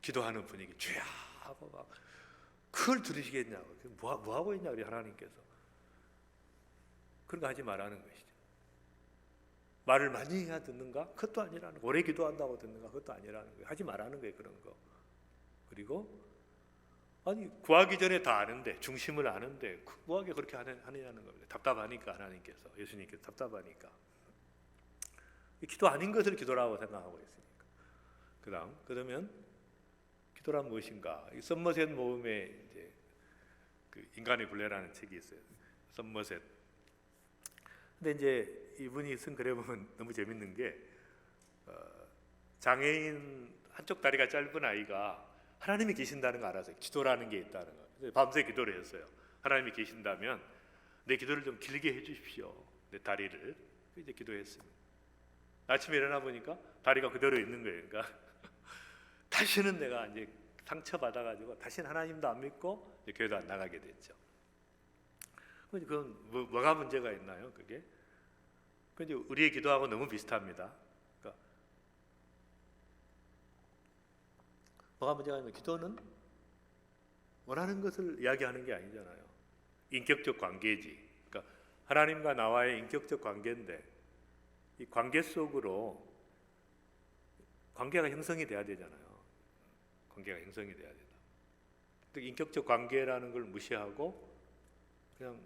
기도하는 분위기 주야 하고 막 그걸 들으시겠냐고. 뭐 하고 있냐 우리 하나님께서. 그런 거 하지 말라는 것이죠. 말을 많이 해야 듣는가? 그것도 아니라는 거. 오래 기도한다고 듣는가? 그것도 아니라는 거예요. 하지 말라는 거예요. 그런 거. 그리고 아니 구하기 전에 다 아는데 중심을 아는데 뭐하게 그렇게 하느냐는 겁니다. 답답하니까 하나님께서 예수님께서 답답하니까 기도 아닌 것을 기도라고 생각하고 있으니까. 그러면 기도란 무엇인가? 썸머셋 모음에 이제 그 인간의 굴레라는 책이 있어요. 썸머셋. 근데 이제 이분이 쓴 글에 보면 너무 재밌는 게 장애인 한쪽 다리가 짧은 아이가 하나님이 계신다는 거 알아서 기도라는 게 있다는 거. 밤새 기도를 했어요. 하나님이 계신다면 내 기도를 좀 길게 해주십시오. 내 다리를. 이제 기도했습니다. 아침에 일어나 보니까 다리가 그대로 있는 거예요. 그러니까 다시는 내가 이제 상처 받아가지고 다시는 하나님도 안 믿고 이제 교회도 안 나가게 됐죠. 그건 뭐가 문제가 있나요? 그게? 이제 우리의 기도하고 너무 비슷합니다. 그러니까 뭐가 문제가 있냐면 기도는 원하는 것을 이야기하는 게 아니잖아요. 인격적 관계지. 그러니까 하나님과 나와의 인격적 관계인데 이 관계 속으로 관계가 형성이 돼야 되잖아요. 관계가 형성이 돼야 된다. 인격적 관계라는 걸 무시하고 그냥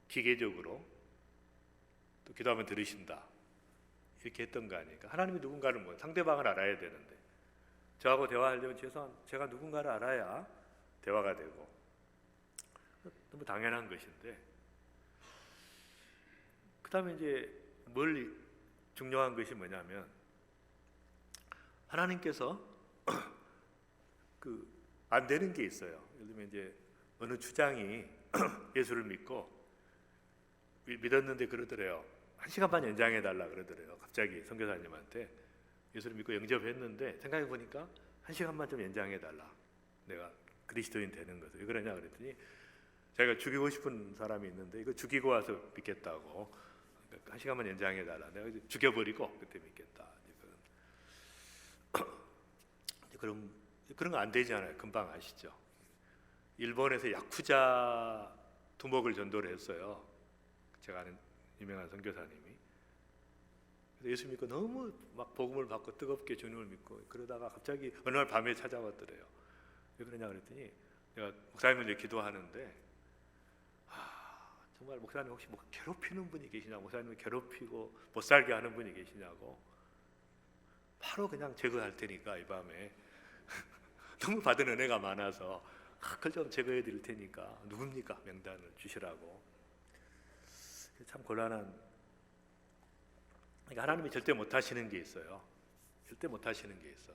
기계적으로 또 기도하면 들으신다 이렇게 했던 거 아닙니까? 하나님이 누군가를 상대방을 알아야 되는데 저하고 대화하려면 제가 누군가를 알아야 대화가 되고 너무 당연한 것인데 그 다음에 이제 중요한 것이 뭐냐면 하나님께서 안 되는 게 있어요. 예를 들면 이제 어느 주장이 예수를 믿었는데 그러더래요. 1시간 반 연장해 달라 그러더래요. 갑자기 선교사님한테 예수를 믿고 영접했는데 생각해 보니까 1시간만 좀 연장해 달라. 내가 그리스도인 되는 것을. 왜 그러냐 그랬더니 자기가 죽이고 싶은 사람이 있는데 이거 죽이고 와서 믿겠다고. 그러니까 1시간만 연장해 달라. 내가 죽여버리고 그때 믿겠다. 그런 거 안 되잖아요. 금방 아시죠? 일본에서 야쿠자 두목을 전도를 했어요. 제가 아는 유명한 선교사님이. 예수 믿고 너무 막 복음을 받고 뜨겁게 주님을 믿고 그러다가 갑자기 어느 날 밤에 찾아왔더래요. 왜 그러냐 그랬더니 내가 목사님을 이제 기도하는데 정말 목사님 혹시 뭐 괴롭히는 분이 계시냐, 목사님을 괴롭히고 못 살게 하는 분이 계시냐고. 바로 그냥 제거할 테니까 이 밤에 너무 받은 은혜가 많아서 그걸 좀 제거해 드릴 테니까 누굽니까? 명단을 주시라고. 참 곤란한. 그러니까 하나님이 절대 못 하시는 게 있어요. 절대 못 하시는 게 있어.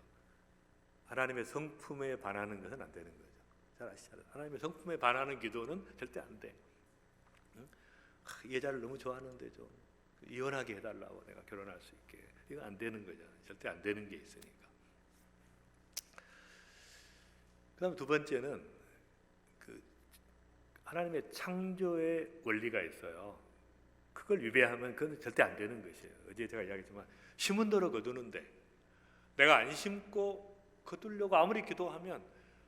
하나님의 성품에 반하는 것은 안 되는 거죠. 잘 아시잖아요. 하나님의 성품에 반하는 기도는 절대 안 돼. 이 여자를 너무 좋아하는데 좀 이혼하게 해달라고 내가 결혼할 수 있게. 이거 안 되는 거잖아요. 절대 안 되는 게 있으니까. 그 다음 두 번째는 하나님의 창조의 원리가 있어요. 그걸 위배하면 그건 절대 안 되는 것이에요. 어제 제가 이야기했지만 심은 대로 거두는데 내가 안 심고 거두려고 아무리 기도하면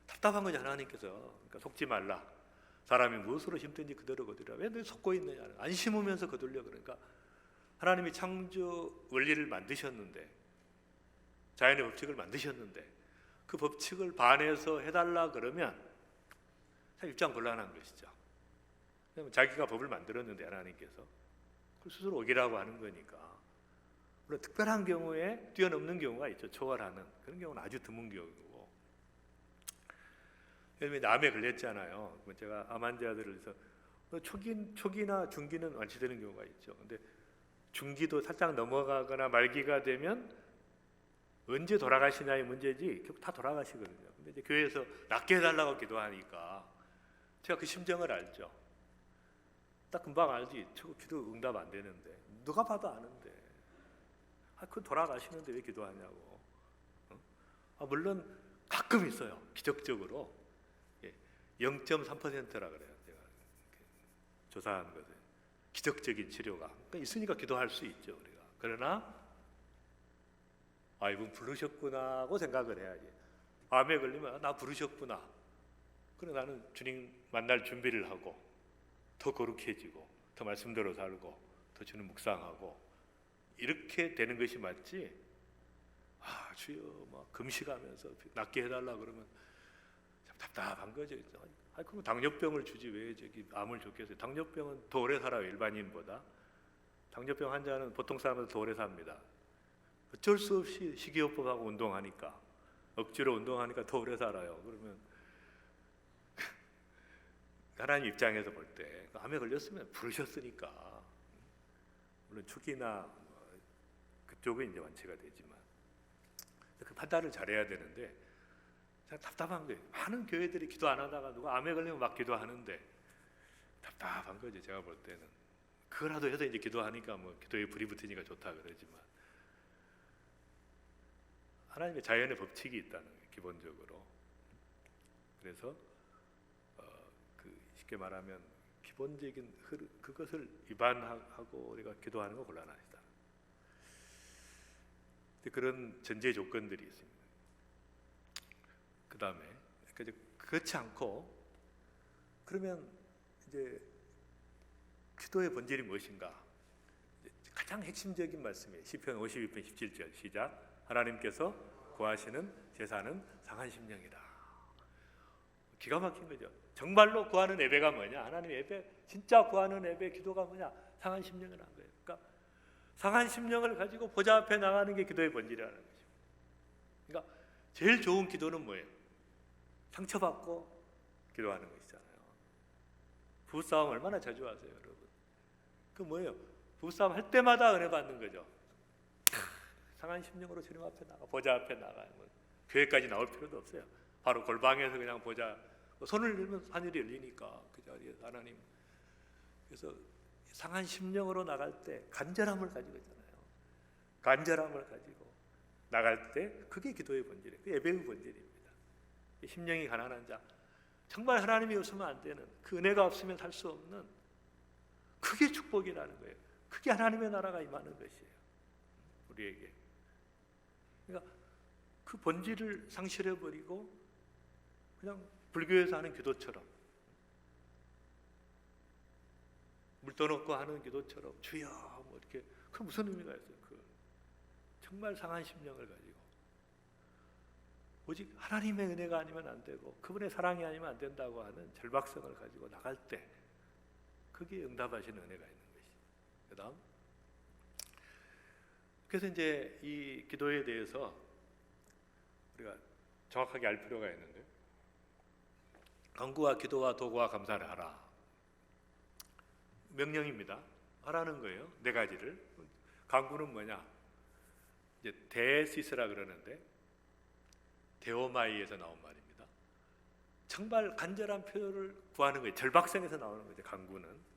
답답한 거죠. 하나님께서. 그러니까 속지 말라. 사람이 무엇으로 심든지 그대로 거두라. 왜 너 속고 있느냐. 안 심으면서 거두려. 그러니까 하나님이 창조 원리를 만드셨는데 자연의 법칙을 만드셨는데 그 법칙을 반해서 해달라 그러면 참 입장 곤란한 것이죠. 왜냐하면 자기가 법을 만들었는데 하나님께서 그걸 스스로 어기라고 하는 거니까. 물론 특별한 경우에 뛰어넘는 경우가 있죠. 초월하는 그런 경우는 아주 드문 경우고. 예를 들면 암에 걸렸잖아요. 제가 암 환자들을 해서 초기나 중기는 완치되는 경우가 있죠. 근데 중기도 살짝 넘어가거나 말기가 되면 언제 돌아가시냐의 문제지 결국 다 돌아가시거든요. 근데 이제 교회에서 낫게 해달라고 기도하니까 제가 그 심정을 알죠. 딱 금방 알지. 저 기도 응답 안 되는데 누가 봐도 아는데 그 돌아가시는데 왜 기도하냐고. 물론 가끔 있어요. 기적적으로 0.3%라 그래요. 제가 조사한 것은 기적적인 치료가 그러니까 있으니까 기도할 수 있죠. 우리가. 그러나 이분 부르셨구나 하고 생각을 해야지. 암에 걸리면 나 부르셨구나. 그래 나는 주님 만날 준비를 하고 더 거룩해지고 더 말씀대로 살고 더 주님 묵상하고 이렇게 되는 것이 맞지. 주여 막 금식하면서 낫게 해달라 그러면 참 답답한 거죠. 그럼 당뇨병을 주지 왜 저기 암을 줬겠어요. 당뇨병은 더 오래 살아요. 일반인보다. 당뇨병 환자는 보통 사람보다 더 오래 삽니다. 어쩔 수 없이 식이요법하고 운동하니까 억지로 운동하니까 더 오래 살아요. 그러면 하나님 입장에서 볼 때 암에 걸렸으면 부르셨으니까 물론 초기나 그쪽은 이제 완치가 되지만 그 판단을 잘해야 되는데 답답한 거예요. 많은 교회들이 기도 안 하다가 누가 암에 걸리면 막 기도하는데 답답한 거죠. 제가 볼 때는 그거라도 해서 이제 기도하니까 뭐 기도에 불이 붙으니까 좋다 그러지만 하나님의 자연의 법칙이 있다는 거예요. 기본적으로. 그래서 쉽게 말하면 기본적인 그것을 위반하고 우리가 기도하는 건 곤란하다. 그런 전제 조건들이 있습니다. 그 다음에 그렇지 않고 그러면 이제 기도의 본질이 무엇인가? 가장 핵심적인 말씀이에요. 시편 52편 17절 시작. 하나님께서 구하시는 제사는 상한 심령이다. 기가 막힌 거죠. 정말로 구하는 예배가 뭐냐? 하나님 예배, 진짜 구하는 예배, 기도가 뭐냐? 상한 심령이라는 거예요. 그러니까 상한 심령을 가지고 보좌 앞에 나가는 게 기도의 본질이라는 거죠. 그러니까 제일 좋은 기도는 뭐예요? 상처받고 기도하는 것이잖아요. 부부싸움 얼마나 자주 하세요, 여러분? 그 뭐예요? 부부싸움 할 때마다 은혜 받는 거죠. 상한 심령으로 주님 앞에 나가, 보좌 앞에 나가요. 뭐 교회까지 나올 필요도 없어요. 바로 골방에서 그냥 보좌, 손을 들면 하늘이 열리니까 그 자리에서 하나님. 그래서 상한 심령으로 나갈 때 간절함을 가지고 있잖아요. 간절함을 가지고 나갈 때 그게 기도의 본질이에요. 그 예배의 본질입니다. 심령이 가난한 자, 정말 하나님이 없으면 안 되는, 그 은혜가 없으면 살 수 없는, 그게 축복이라는 거예요. 그게 하나님의 나라가 임하는 것이에요, 우리에게. 그러니까 그 본질을 상실해버리고 그냥 불교에서 하는 기도처럼, 물 떠놓고 하는 기도처럼 주여 뭐 이렇게, 그 무슨 의미가 있어요? 그 정말 상한 심령을 가지고 오직 하나님의 은혜가 아니면 안 되고 그분의 사랑이 아니면 안 된다고 하는 절박성을 가지고 나갈 때 그게 응답하시는 은혜가 있는 것이. 그다음, 그래서 이제 이 기도에 대해서 우리가 정확하게 알 필요가 있는데, 간구와 기도와 도구와 감사를 하라. 명령입니다. 하라는 거예요. 네 가지를. 간구는 뭐냐? 이제 데시스라 그러는데 데오마이에서 나온 말입니다. 정말 간절한 표현을 구하는 거예요. 절박성에서 나오는 거죠. 간구는.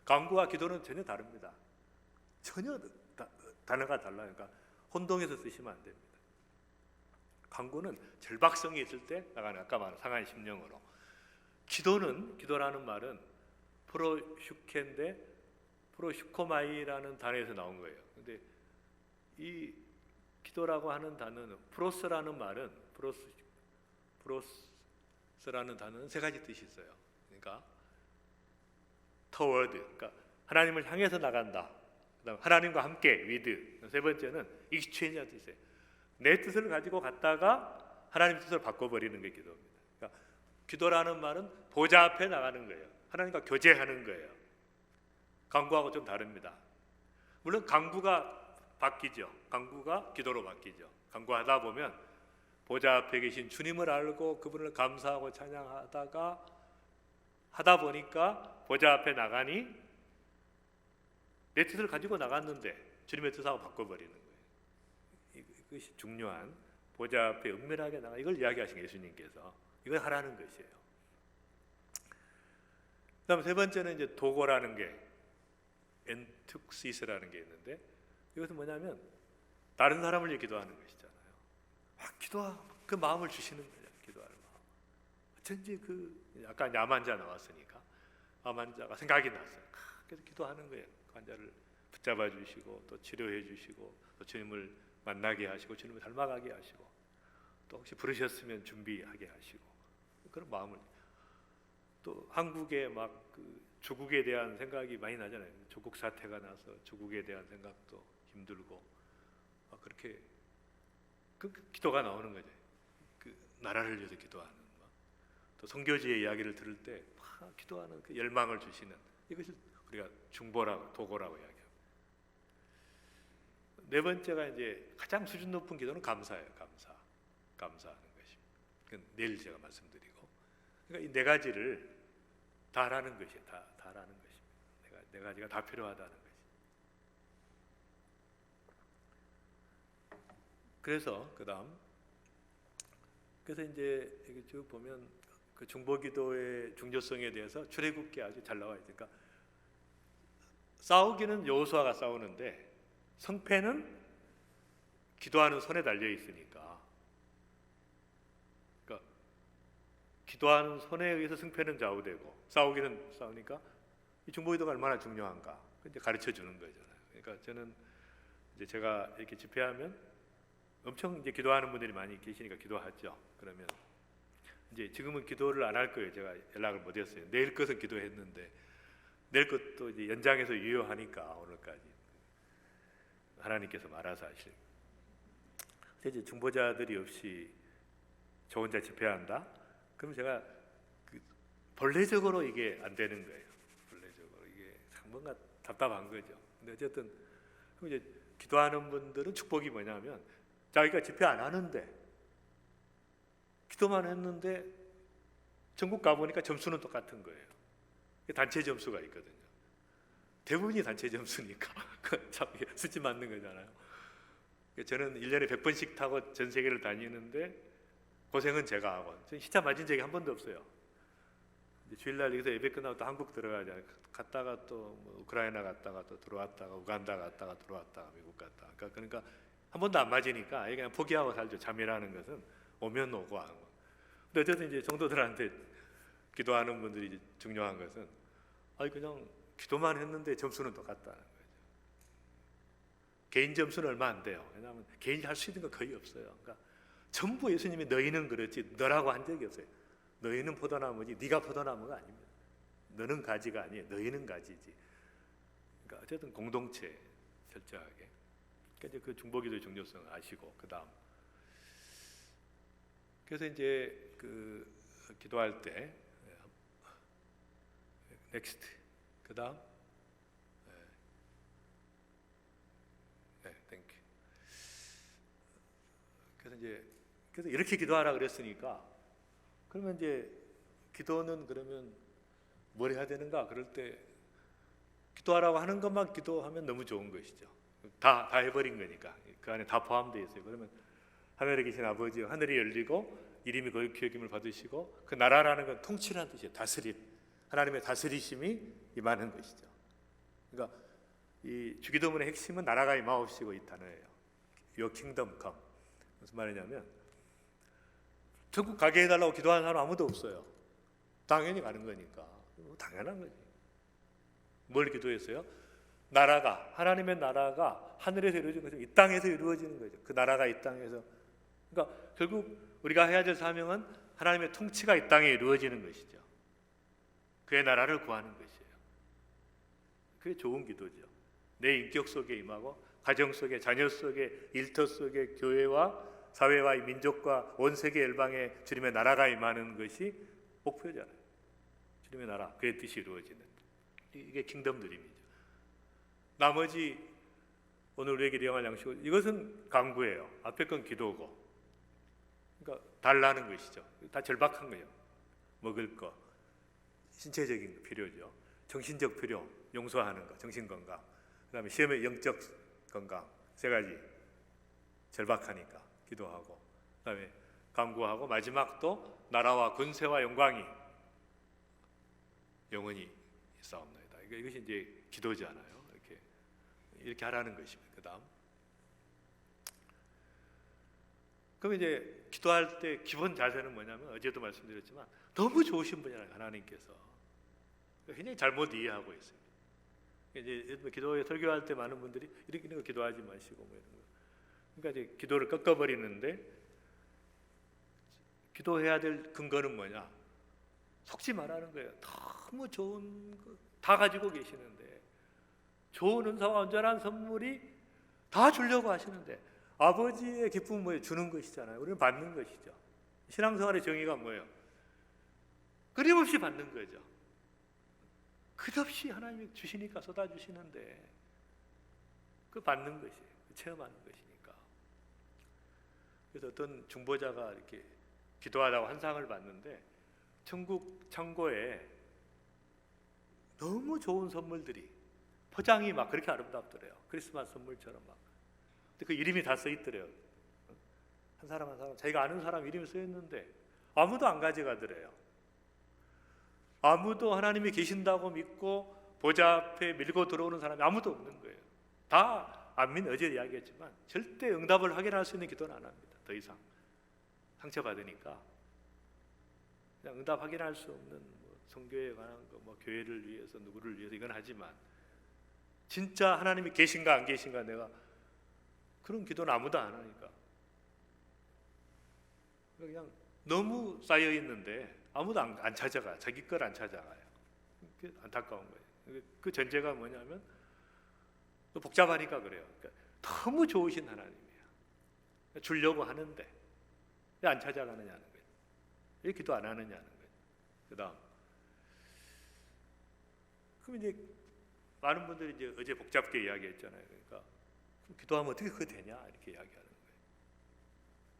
간구와 기도는 전혀 다릅니다. 전혀 단어가 달라요. 그러니까 혼동해서 쓰시면 안 됩니다. 간구는 절박성이 있을 때 나가는, 아까 말한 상한 심령으로. 기도라는 말은 프로슈켄데 프로슈코마이라는 단어에서 나온 거예요. 근데 이 기도라고 하는 단어는, 프로스라는 말은, 프로스라는 단어는 세 가지 뜻이 있어요. 그러니까 toward, 그러니까 하나님을 향해서 나간다. 그다음 하나님과 함께 with. 세 번째는 exchange라는 뜻이에요. 내 뜻을 가지고 갔다가 하나님 뜻을 바꿔버리는 게 기도입니다. 그러니까 기도라는 말은 보좌 앞에 나가는 거예요. 하나님과 교제하는 거예요. 간구하고 좀 다릅니다. 물론 간구가 바뀌죠. 간구가 기도로 바뀌죠. 간구하다 보면 보좌 앞에 계신 주님을 알고 그분을 감사하고 찬양하다가 하다 보니까 보좌 앞에 나가니 내 뜻을 가지고 나갔는데 주님의 뜻하고 바꿔버리는 거예요. 이것이 중요한, 보좌 앞에 은밀하게 나가, 이걸 이야기하신 예수님께서 이걸 하라는 것이에요. 그다음 세 번째는 이제 도고라는 게, 엔툭시스라는 게 있는데, 이것은 뭐냐면 다른 사람을 위해 기도하는 것이잖아요. 그 마음을 주시는 거예요. 기도하는 마음. 어쩐지 아까 암환자 나왔으니까 암환자가 생각이 났어요. 그래서 기도하는 거예요. 환자를 붙잡아 주시고 또 치료해 주시고 또 주님을 만나게 하시고 주님을 닮아가게 하시고 또 혹시 부르셨으면 준비하게 하시고, 그런 마음을. 또 한국에 막 조국에 대한 생각이 많이 나잖아요. 조국 사태가 나서 조국에 대한 생각도 힘들고 그렇게 그 기도가 나오는 거죠. 그 나라를 위해서 기도하는 거. 또 선교지의 이야기를 들을 때 막 기도하는 그 열망을 주시는, 이것을 우리가 중보라고, 도고라고 이야기합니다. 네 번째가 이제 가장 수준 높은 기도는 감사예요. 감사하는 것입니다. 그건 내일 제가 말씀드리고, 그러니까 이 네 가지를 다 하라는 것이에요. 다 하라는 것입니다. 네 가지가 다 필요하다는 것이. 그래서 이제 여기 쭉 보면 그 중보기도의 중요성에 대해서 출애굽기에 아주 잘 나와 있으니까, 싸우기는 여호수아가 싸우는데 성패는 기도하는 손에 달려 있으니까, 그러니까 기도하는 손에 의해서 승패는 좌우되고 싸우기는 싸우니까 이 중보기도가 얼마나 중요한가 이제 가르쳐 주는 거잖아요. 그러니까 저는 이제 제가 이렇게 집회하면 엄청 이제 기도하는 분들이 많이 계시니까 기도하죠. 그러면 이제 지금은 기도를 안 할 거예요. 제가 연락을 못 했어요. 내일 것은 기도했는데 내일 것도 이제 연장해서 유효하니까 오늘까지. 하나님께서 말아서 하실. 이제 중보자들이 없이 저 혼자 집회한다? 그럼 제가 본래적으로 이게 안 되는 거예요. 본래적으로 이게 참 뭔가 답답한 거죠. 근데 어쨌든 그럼 이제 기도하는 분들은 축복이 뭐냐면 자기가 집회 안 하는데 기도만 했는데 전국 가보니까 점수는 똑같은 거예요. 단체 점수가 있거든요. 대부분이 단체 점수니까 참 수치 맞는 거잖아요. 저는 1년에 100번씩 타고 전 세계를 다니는데 고생은 제가 하고 저는 시차 맞은 적이 한 번도 없어요. 주일날 여기서 예배 끝나고 또 한국 들어가잖아요. 갔다가 또 뭐 우크라이나 갔다가 또 들어왔다가 우간다 갔다가 들어왔다가 미국 갔다가 그러니까 한 번도 안 맞으니까 그냥 포기하고 살죠. 잠이라는 것은 오면 오고 안 오고. 근데 어쨌든 이제 성도들한테 기도하는 분들이 이제 중요한 것은 그냥 기도만 했는데 점수는 똑같다는 거죠. 개인 점수는 얼마 안 돼요. 왜냐하면 개인이 할 수 있는 거 거의 없어요. 그러니까 전부 예수님이 너희는 그렇지 너라고 한 적이 없어요. 너희는 포도나무지 네가 포도나무가 아닙니다. 너는 가지가 아니에요. 너희는 가지지. 그러니까 어쨌든 공동체 철저하게. 그러니까 이제 그 중보기도의 중요성을 아시고 그다음 그래서 이제 그 기도할 때 넥스트 그다음 땡큐. 그래서 이렇게 기도하라 그랬으니까 그러면 이제 기도는 그러면 뭘 해야 되는가? 그럴 때 기도하라고 하는 것만 기도하면 너무 좋은 것이죠. 다 해버린 거니까 그 안에 다 포함되어 있어요. 그러면 하늘에 계신 아버지여 하늘이 열리고 이름이 거룩히 여김을 받으시고 그 나라라는 건 통치라는 뜻이에요. 다스림. 하나님의 다스리심이 임하는 것이죠. 그러니까 이 주기도문의 핵심은 나라가 임하옵시고 이 단어예요. Your kingdom come. 무슨 말이냐면 천국 가게 해달라고 기도하는 사람 아무도 없어요. 당연히 가는 거니까. 당연한 거지. 뭘 기도했어요? 나라가 하나님의 나라가 하늘에서 이루어지는 거죠. 이 땅에서 이루어지는 거죠. 그 나라가 이 땅에서. 그러니까 결국 우리가 해야 될 사명은 하나님의 통치가 이 땅에 이루어지는 것이죠. 그의 나라를 구하는 것이에요. 그게 좋은 기도죠. 내 인격 속에 임하고 가정 속에 자녀 속에 일터 속에 교회와 사회와 이 민족과 온 세계 열방에 주님의 나라가 임하는 것이 목표잖아요. 주님의 나라, 그의 뜻이 이루어지는 이게 킹덤 드림이죠. 나머지 오늘 우리에게 일용할 양식은 이것은 강구예요. 앞에 건 기도고, 그러니까 달라는 것이죠. 다 절박한 거예요. 먹을 거, 신체적인 필요죠. 정신적 필요, 용서하는 거, 정신 건강. 그다음에 시험의 영적 건강 세 가지 절박하니까 기도하고, 그다음에 강구하고 마지막 또 나라와 군세와 영광이 영원히 있사옵나이다. 이것이 이제 기도잖아요. 이렇게 하라는 것입니다. 그다음 그럼 이제 기도할 때 기본 자세는 뭐냐면 어제도 말씀드렸지만 너무 좋으신 분이잖아요. 하나님께서 굉장히 잘못 이해하고 있습니다. 이제 기도에 설교할 때 많은 분들이 이런 거 기도하지 마시고 뭐 이런 거. 그러니까 이제 기도를 꺾어버리는데 기도해야 될 근거는 뭐냐? 속지 말라는 거예요. 너무 좋은 거 다 가지고 계시는데 좋은 은사와 온전한 선물이 다 주려고 하시는데 아버지의 기쁨은 뭐예요? 주는 것이잖아요. 우리는 받는 것이죠. 신앙생활의 정의가 뭐예요? 끊임없이 받는 거죠. 끝없이 하나님이 주시니까 쏟아주시는데 그 받는 것이 체험하는 것이니까. 그래서 어떤 중보자가 이렇게 기도하다가 환상을 봤는데 천국 창고에 너무 좋은 선물들이 포장이 막 그렇게 아름답더래요. 크리스마스 선물처럼 막. 근데 그 이름이 다 써 있더래요. 한 사람 한 사람 자기가 아는 사람 이름이 써 있는데 아무도 안 가져가더래요. 아무도 하나님이 계신다고 믿고 보좌 앞에 밀고 들어오는 사람이 아무도 없는 거예요. 다 안 믿는, 어제 이야기했지만 절대 응답을 확인할 수 있는 기도는 안 합니다. 더 이상 상처받으니까 그냥 응답 확인할 수 없는 뭐 성교에 관한 거, 뭐 교회를 위해서 누구를 위해서 이건 하지만 진짜 하나님이 계신가 안 계신가 내가 그런 기도는 아무도 안 하니까 그냥 너무 쌓여 있는데 아무도 안 찾아가요. 자기 걸 안 찾아가요. 그게 안타까운 거예요. 그 전제가 뭐냐면 또 복잡하니까 그래요. 그러니까 너무 좋으신 하나님이야. 주려고 하는데 왜 안 찾아가느냐는 거예요. 왜 기도 안 하느냐는 거예요. 그 다음, 그럼 이제 많은 분들이 이제 어제 복잡게 이야기했잖아요. 그러니까 기도하면 어떻게 그거 되냐 이렇게 이야기하는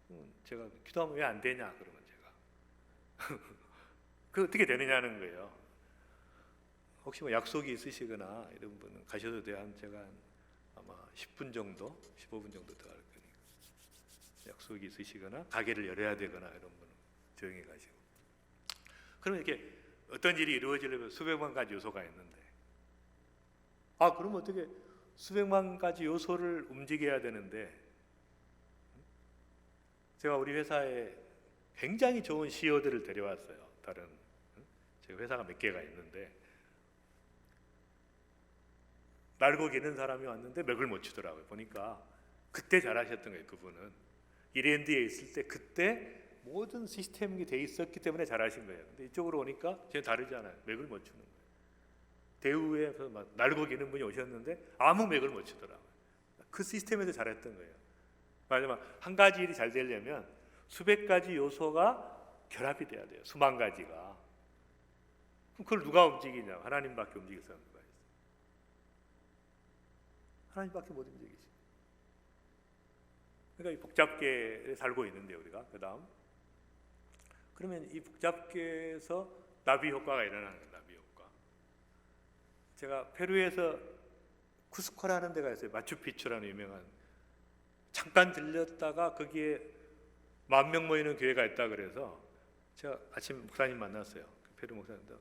거예요. 제가 기도하면 왜 안 되냐 그러면 제가 그 어떻게 되느냐는 거예요. 혹시 뭐 약속이 있으시거나 이런 분은 가셔도 돼요. 한 제가 아마 10분 정도, 15분 정도 더 할 거니까. 약속이 있으시거나 가게를 열어야 되거나 이런 분은 조용히 가시고. 그러면 이렇게 어떤 일이 이루어지려면 수백만 가지 요소가 있는데, 그럼 어떻게 수백만 가지 요소를 움직여야 되는데, 제가 우리 회사에 굉장히 좋은 CEO들을 데려왔어요. 다른 제가 회사가 몇 개가 있는데 날고 기는 사람이 왔는데 맥을 못 추더라고요. 보니까 그때 잘하셨던 거예요. 그분은 이랜드에 있을 때 그때 모든 시스템이 돼 있었기 때문에 잘하신 거예요. 근데 이쪽으로 오니까 제가 다르잖아요. 맥을 못 추는 거예요. 대우에서 막 날고 기는 분이 오셨는데 아무 맥을 못 추더라고요. 그 시스템에서 잘했던 거예요. 마지막 한 가지 일이 잘 되려면 수백 가지 요소가 결합이 돼야 돼요. 수만 가지가. 그럼 그걸 누가 움직이냐? 하나님밖에 움직일 수 없는 거예요. 하나님밖에 못 움직이지. 그러니까 이 복잡계에 살고 있는데 우리가 그 다음 그러면 이 복잡계에서 나비 효과가 일어나는 거예요. 나비 효과. 제가 페루에서 쿠스코라는 데가 있어요. 마추픽추라는 유명한. 잠깐 들렸다가 거기에 10,000명 모이는 교회가 있다 그래서 제가 아침 목사님 만났어요. 페루 목사님도.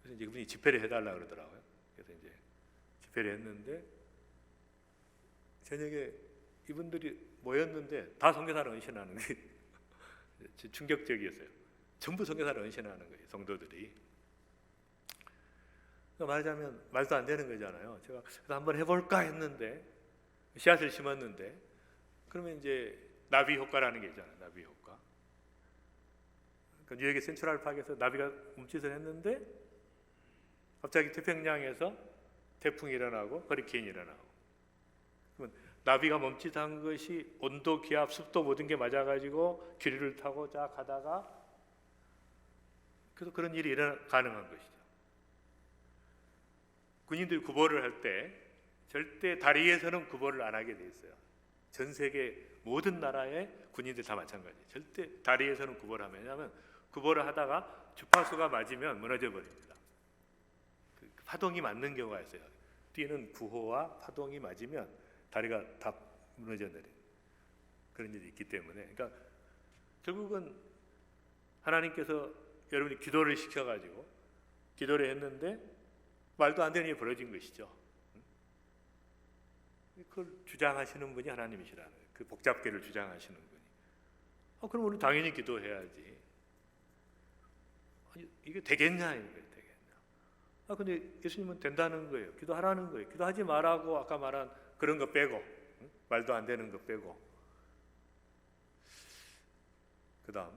그래서 이제 그분이 집회를 해달라 그러더라고요. 그래서 이제 집회를 했는데 저녁에 이분들이 모였는데 다 선교사를 은신하는 게 충격적이었어요. 전부 선교사를 은신하는 거예요. 성도들이. 그러니까 말하자면 말도 안 되는 거잖아요. 제가 그래서 한번 해볼까 했는데 씨앗을 심었는데 그러면 이제 나비 효과라는 게 있잖아요. 나비 효과. 그러니까 뉴욕의 센트럴파크에서 나비가 움짓을 했는데 갑자기 태평양에서 태풍이 일어나고 허리케인이 일어나고 그러면 나비가 멈칫한 것이 온도, 기압, 습도 모든 게 맞아가지고 기류를 타고 쫙 가다가 그래서 그런 일이 가능한 것이죠. 군인들이 구보를 할 때 절대 다리에서는 구보를 안 하게 돼 있어요. 전 세계 모든 나라의 군인들 다 마찬가지예요. 절대 다리에서는 구보를 하면 왜냐하면 구보를 하다가 주파수가 맞으면 무너져 버립니다. 그 파동이 맞는 경우가 있어요. 뛰는 구호와 파동이 맞으면 다리가 다 무너져 내려요. 그런 일이 있기 때문에 그러니까 결국은 하나님께서 여러분이 기도를 시켜가지고 기도를 했는데 말도 안 되는 일이 벌어진 것이죠. 그걸 주장하시는 분이 하나님이시라는 거예요. 그 복잡계를 주장하시는 분이. 그럼 우리 당연히 기도해야지. 아니, 이게 되겠냐 이거예요. 되겠냐. 근데 예수님은 된다는 거예요. 기도하라는 거예요. 기도하지 말라고 아까 말한 그런 거 빼고 말도 안 되는 거 빼고 그 다음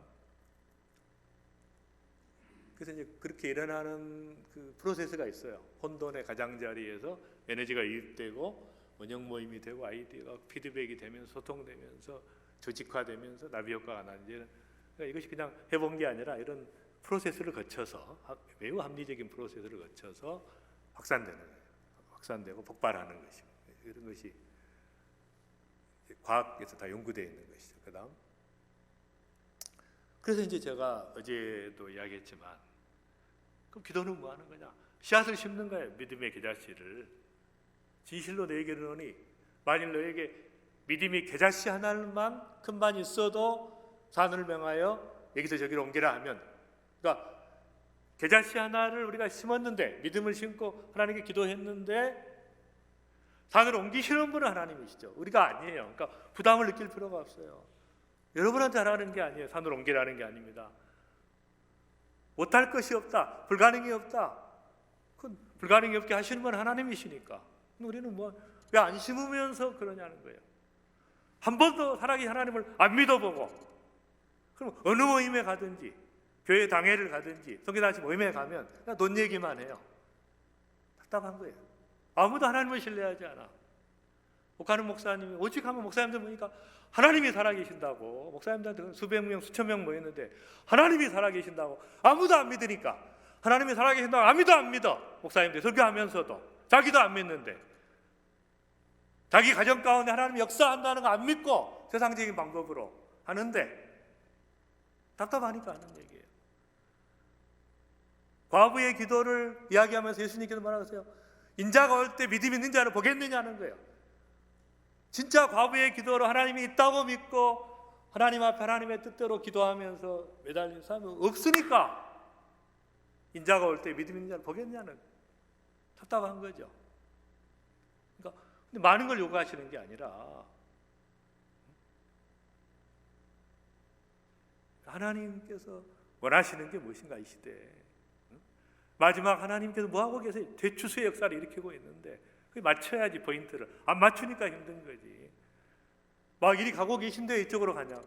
그래서 이제 그렇게 일어나는 그 프로세스가 있어요. 혼돈의 가장자리에서 에너지가 유입되고 원형 모임이 되고 아이디어가 피드백이 되면서 소통되면서 조직화되면서 나비 효과가 나는 그러니까 이것이 그냥 해본 게 아니라 이런 프로세스를 거쳐서 매우 합리적인 프로세스를 거쳐서 확산되는 거예요. 확산되고 폭발하는 것입니다. 이런 것이 과학에서 다 연구되어 있는 것이죠. 그다음 그래서 이제 제가 어제도 이야기했지만 그럼 기도는 뭐 하는 거냐? 씨앗을 심는 거예요. 믿음의 겨자씨를. 진실로 너에게 이르노니 만일 너에게 믿음이 겨자씨 하나만큼만 있어도 산을 명하여 여기서 저기로 옮기라 하면 그러니까 겨자씨 하나를 우리가 심었는데 믿음을 심고 하나님께 기도했는데 산을 옮기시는 분은 하나님이시죠. 우리가 아니에요. 그러니까 부담을 느낄 필요가 없어요. 여러분한테 하라는 게 아니에요. 산을 옮기라는 게 아닙니다. 못할 것이 없다. 불가능이 없다. 그건 불가능이 없게 하시는 분 하나님이시니까. 우리는 뭐 왜 안 심으면서 그러냐는 거예요. 한 번도 살아계신 하나님을 안 믿어보고 그럼 어느 모임에 가든지 교회 당회를 가든지 성교단체 모임에 가면 그냥 돈 얘기만 해요. 답답한 거예요. 아무도 하나님을 신뢰하지 않아. 옥하는 목사님이 오직 하면 목사님들 보니까 하나님이 살아계신다고, 목사님들한테 수백 명 수천 명 모였는데 하나님이 살아계신다고 아무도 안 믿으니까, 하나님이 살아계신다고 아무도 안 믿어. 목사님들 설교하면서도 자기도 안 믿는데, 자기 가정 가운데 하나님이 역사한다는 거 안 믿고 세상적인 방법으로 하는데 답답하니까 하는 얘기예요. 과부의 기도를 이야기하면서 예수님께서 말하세요. 인자가 올 때 믿음 있는 자를 보겠느냐는 거예요. 진짜 과부의 기도로 하나님이 있다고 믿고 하나님 앞에 하나님의 뜻대로 기도하면서 매달린 사람이 없으니까 인자가 올 때 믿음 있는 자를 보겠냐는, 답답한 거죠. 그러니까 근데 많은 걸 요구하시는 게 아니라 하나님께서 원하시는 게 무엇인가 이 시대에. 마지막 하나님께서 뭐하고 계세요? 대추수의 역사를 일으키고 있는데 그게 맞춰야지, 포인트를. 안 맞추니까 힘든 거지. 막 이리 가고 계신데 이쪽으로 가냐?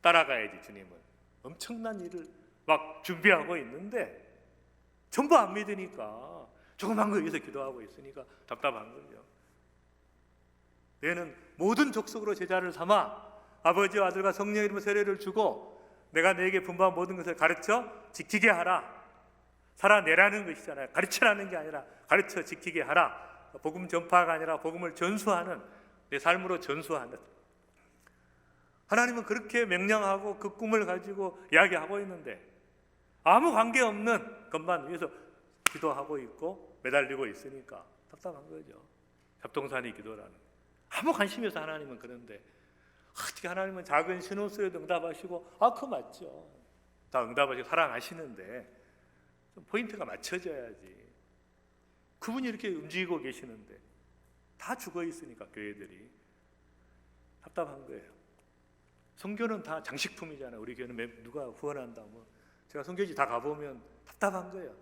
따라가야지. 주님은 엄청난 일을 막 준비하고 있는데 전부 안 믿으니까, 조그만 거 위해서 기도하고 있으니까 답답한 거죠. 너희는 모든 족속으로 제자를 삼아 아버지와 아들과 성령의 이름으로 세례를 주고 내가 너에게 분부한 모든 것을 가르쳐 지키게 하라. 살아내라는 것이잖아요. 가르치라는 게 아니라 가르쳐 지키게 하라. 복음 전파가 아니라 복음을 전수하는, 내 삶으로 전수하는. 하나님은 그렇게 명령하고 그 꿈을 가지고 이야기하고 있는데 아무 관계없는 것만 위해서 기도하고 있고 매달리고 있으니까 답답한 거죠. 잡동사니 기도라는. 아무 관심이 없어 하나님은. 그런데 어떻게 하나님은 작은 신호수에도 응답하시고, 그거 맞죠. 다 응답하시고 사랑하시는데 좀 포인트가 맞춰져야지. 그분이 이렇게 움직이고 계시는데 다 죽어 있으니까 교회들이 답답한 거예요. 선교는 다 장식품이잖아요. 우리 교회는 누가 후원한다 뭐. 제가 선교지 다 가보면 답답한 거예요.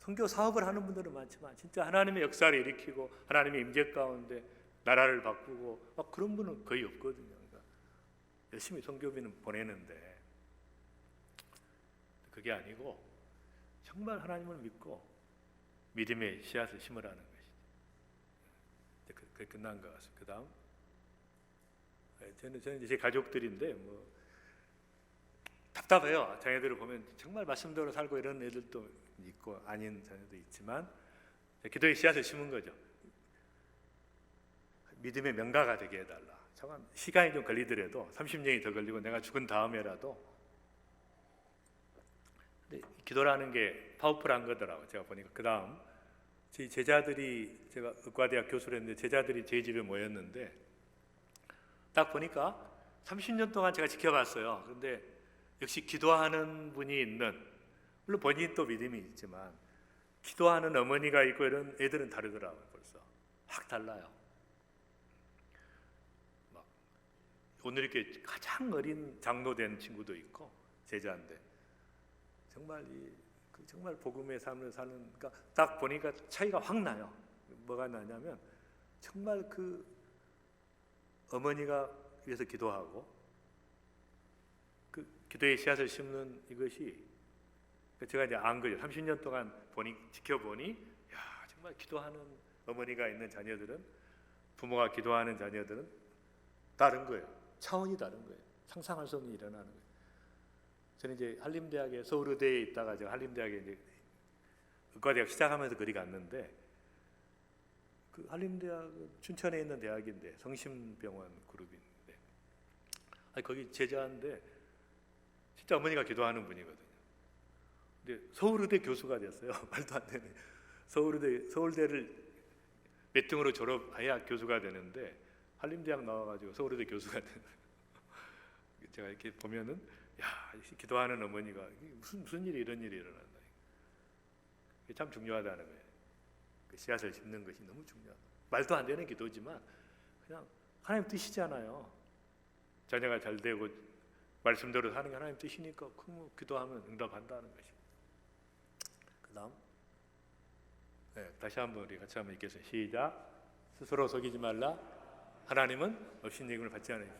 선교 사업을 하는 분들은 많지만 진짜 하나님의 역사를 일으키고 하나님의 임재 가운데 나라를 바꾸고 막 그런 분은 거의 없거든요. 그러니까 열심히 선교비는 보내는데 그게 아니고 정말 하나님을 믿고 믿음의 씨앗을 심으라는 것이죠. 그게 끝난 것 같습니다. 그 다음 저는 이제 제 가족들인데 뭐 답답해요. 자녀들을 보면 정말 말씀대로 살고 이런 애들도 있고 아닌 자녀도 있지만 기도의 씨앗을 심은 거죠. 믿음의 명가가 되게 해달라. 잠깐 시간이 좀 걸리더라도 30년이 더 걸리고 내가 죽은 다음에라도. 근데 기도라는 게 파워풀한 거더라고요. 제가 보니까. 그 다음 제 제자들이, 제가 의과대학 교수를 했는데 제자들이 저희 집에 모였는데 딱 보니까 30년 동안 제가 지켜봤어요. 근데 역시 기도하는 분이 있는, 물론 본인 또 믿음이 있지만 기도하는 어머니가 있고 이런 애들은 다르더라고요. 벌써 확 달라요. 막 오늘 이렇게 가장 어린 장로 된 친구도 있고 제자인데 정말 정말 복음의 삶을 사는, 그러니까 딱 보니까 차이가 확 나요. 뭐가 나냐면 정말 그 어머니가 위해서 기도하고 그 기도의 씨앗을 심는 이것이 제가 이제 안 거죠. 30년 동안 지켜보니 야, 정말 기도하는 어머니가 있는 자녀들은, 부모가 기도하는 자녀들은 다른 거예요. 차원이 다른 거예요. 상상할 수 없는 일이 일어나는 거예요. 저는 이제 한림대학에, 서울의대에 있다가 제가 한림대학에 이제 의과대학 시작하면서 거기 갔는데, 그 한림대학은 춘천에 있는 대학인데 성심병원 그룹인데, 거기 제자인데 진짜 어머니가 기도하는 분이거든요. 근데 서울의대 교수가 됐어요. 말도 안 되네. 서울대를 몇 등으로 졸업해야 교수가 되는데 한림대학 나와가지고 서울의대 교수가 되는. 제가 이렇게 보면은 야, 기도하는 어머니가 무슨 일이 이런 일이 일어난다. 이게 참 중요하다는 거예요. 그 씨앗을 심는 것이 너무 중요하다. 말도 안 되는 기도지만 그냥 하나님 뜻이잖아요. 자녀가 잘 되고 말씀대로 사는 게 하나님 뜻이니까 그 기도하면 응답한다는 것입니다. 그 다음 다시 한번 우리 같이 한번 읽겠습니다. 시작. 스스로 속이지 말라. 하나님은 없인 얘기를 받지 않으니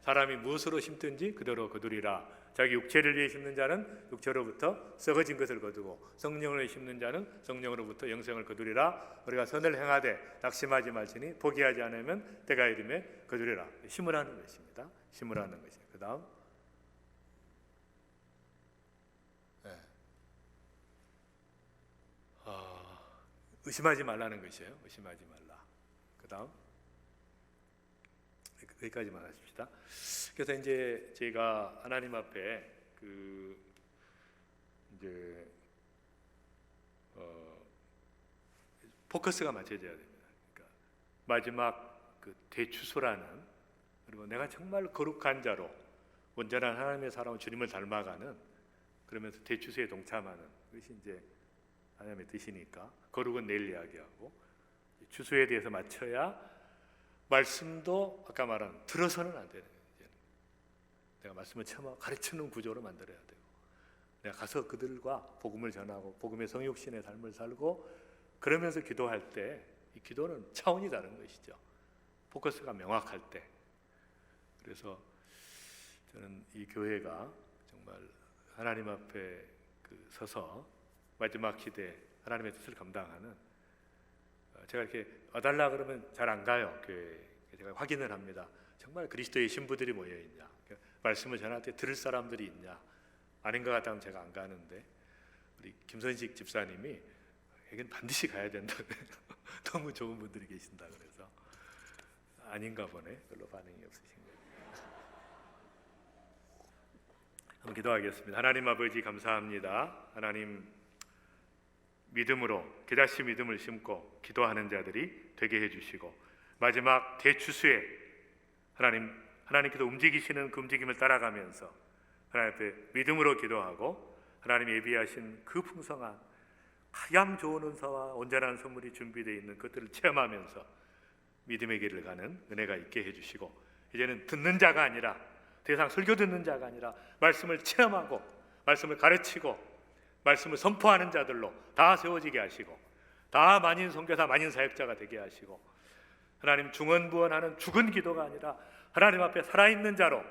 사람이 무엇으로 심든지 그대로 거두리라. 자기 육체를 위해 심는 자는 육체로부터 썩어진 것을 거두고 성령을 위해 심는 자는 성령으로부터 영생을 거두리라. 우리가 선을 행하되 낙심하지 말지니 포기하지 않으면 때가 이르매 거두리라. 심으라는 것입니다. 심으라는 것이. 그 다음 의심하지 말라는 것이에요. 의심하지 말라. 그 다음 여기까지만 하십시다. 그래서 이제 제가 하나님 앞에 이제 포커스가 맞춰져야 됩니다. 그러니까 마지막 대추소라는, 그리고 내가 정말 거룩한 자로 온전한 하나님의 사랑을 주님을 닮아가는, 그러면서 대추소에 동참하는 것이 이제 하나님의 뜻이니까 거룩은 내일 이야기하고 추수에 대해서 맞춰야 말씀도 아까 말한 들어서는 안 되는 거예요. 내가 말씀을 처음 가르치는 구조로 만들어야 되고, 내가 가서 그들과 복음을 전하고 복음의 성육신의 삶을 살고 그러면서 기도할 때 이 기도는 차원이 다른 것이죠. 포커스가 명확할 때. 그래서 저는 이 교회가 정말 하나님 앞에 서서 마지막 시대 하나님의 뜻을 감당하는, 제가 이렇게 와달라 그러면 잘 안 가요. 교회에 제가 확인을 합니다. 정말 그리스도의 신부들이 모여 있냐, 말씀을 전할 때 들을 사람들이 있냐. 아닌 것 같다면 제가 안 가는데, 우리 김선식 집사님이 여기는 반드시 가야 된다. 너무 좋은 분들이 계신다 그래서 아닌가 보네. 별로 반응이 없으신 거예요. 한번 기도하겠습니다. 하나님 아버지 감사합니다. 하나님, 믿음으로 겨자씨 믿음을 심고 기도하는 자들이 되게 해주시고, 마지막 대추수에 하나님께서 움직이시는 그 움직임을 따라가면서 하나님 앞에 믿음으로 기도하고 하나님 예비하신 그 풍성한 가장 좋은 은사와 온전한 선물이 준비되어 있는 것들을 체험하면서 믿음의 길을 가는 은혜가 있게 해주시고, 이제는 듣는 자가 아니라, 더 이상 설교 듣는 자가 아니라 말씀을 체험하고 말씀을 가르치고 말씀을 선포하는 자들로 다 세워지게 하시고, 다 만인 선교사 만인 사역자가 되게 하시고, 하나님 중언부언하는 죽은 기도가 아니라 하나님 앞에 살아있는 자로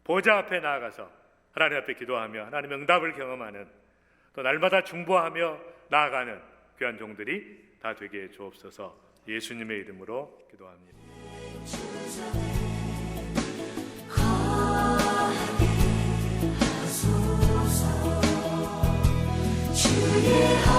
보좌 앞에 나아가서 하나님 앞에 기도하며 하나님의 응답을 경험하는, 또 날마다 중보하며 나아가는 귀한 종들이 다 되게 해 주옵소서. 예수님의 이름으로 기도합니다. 주의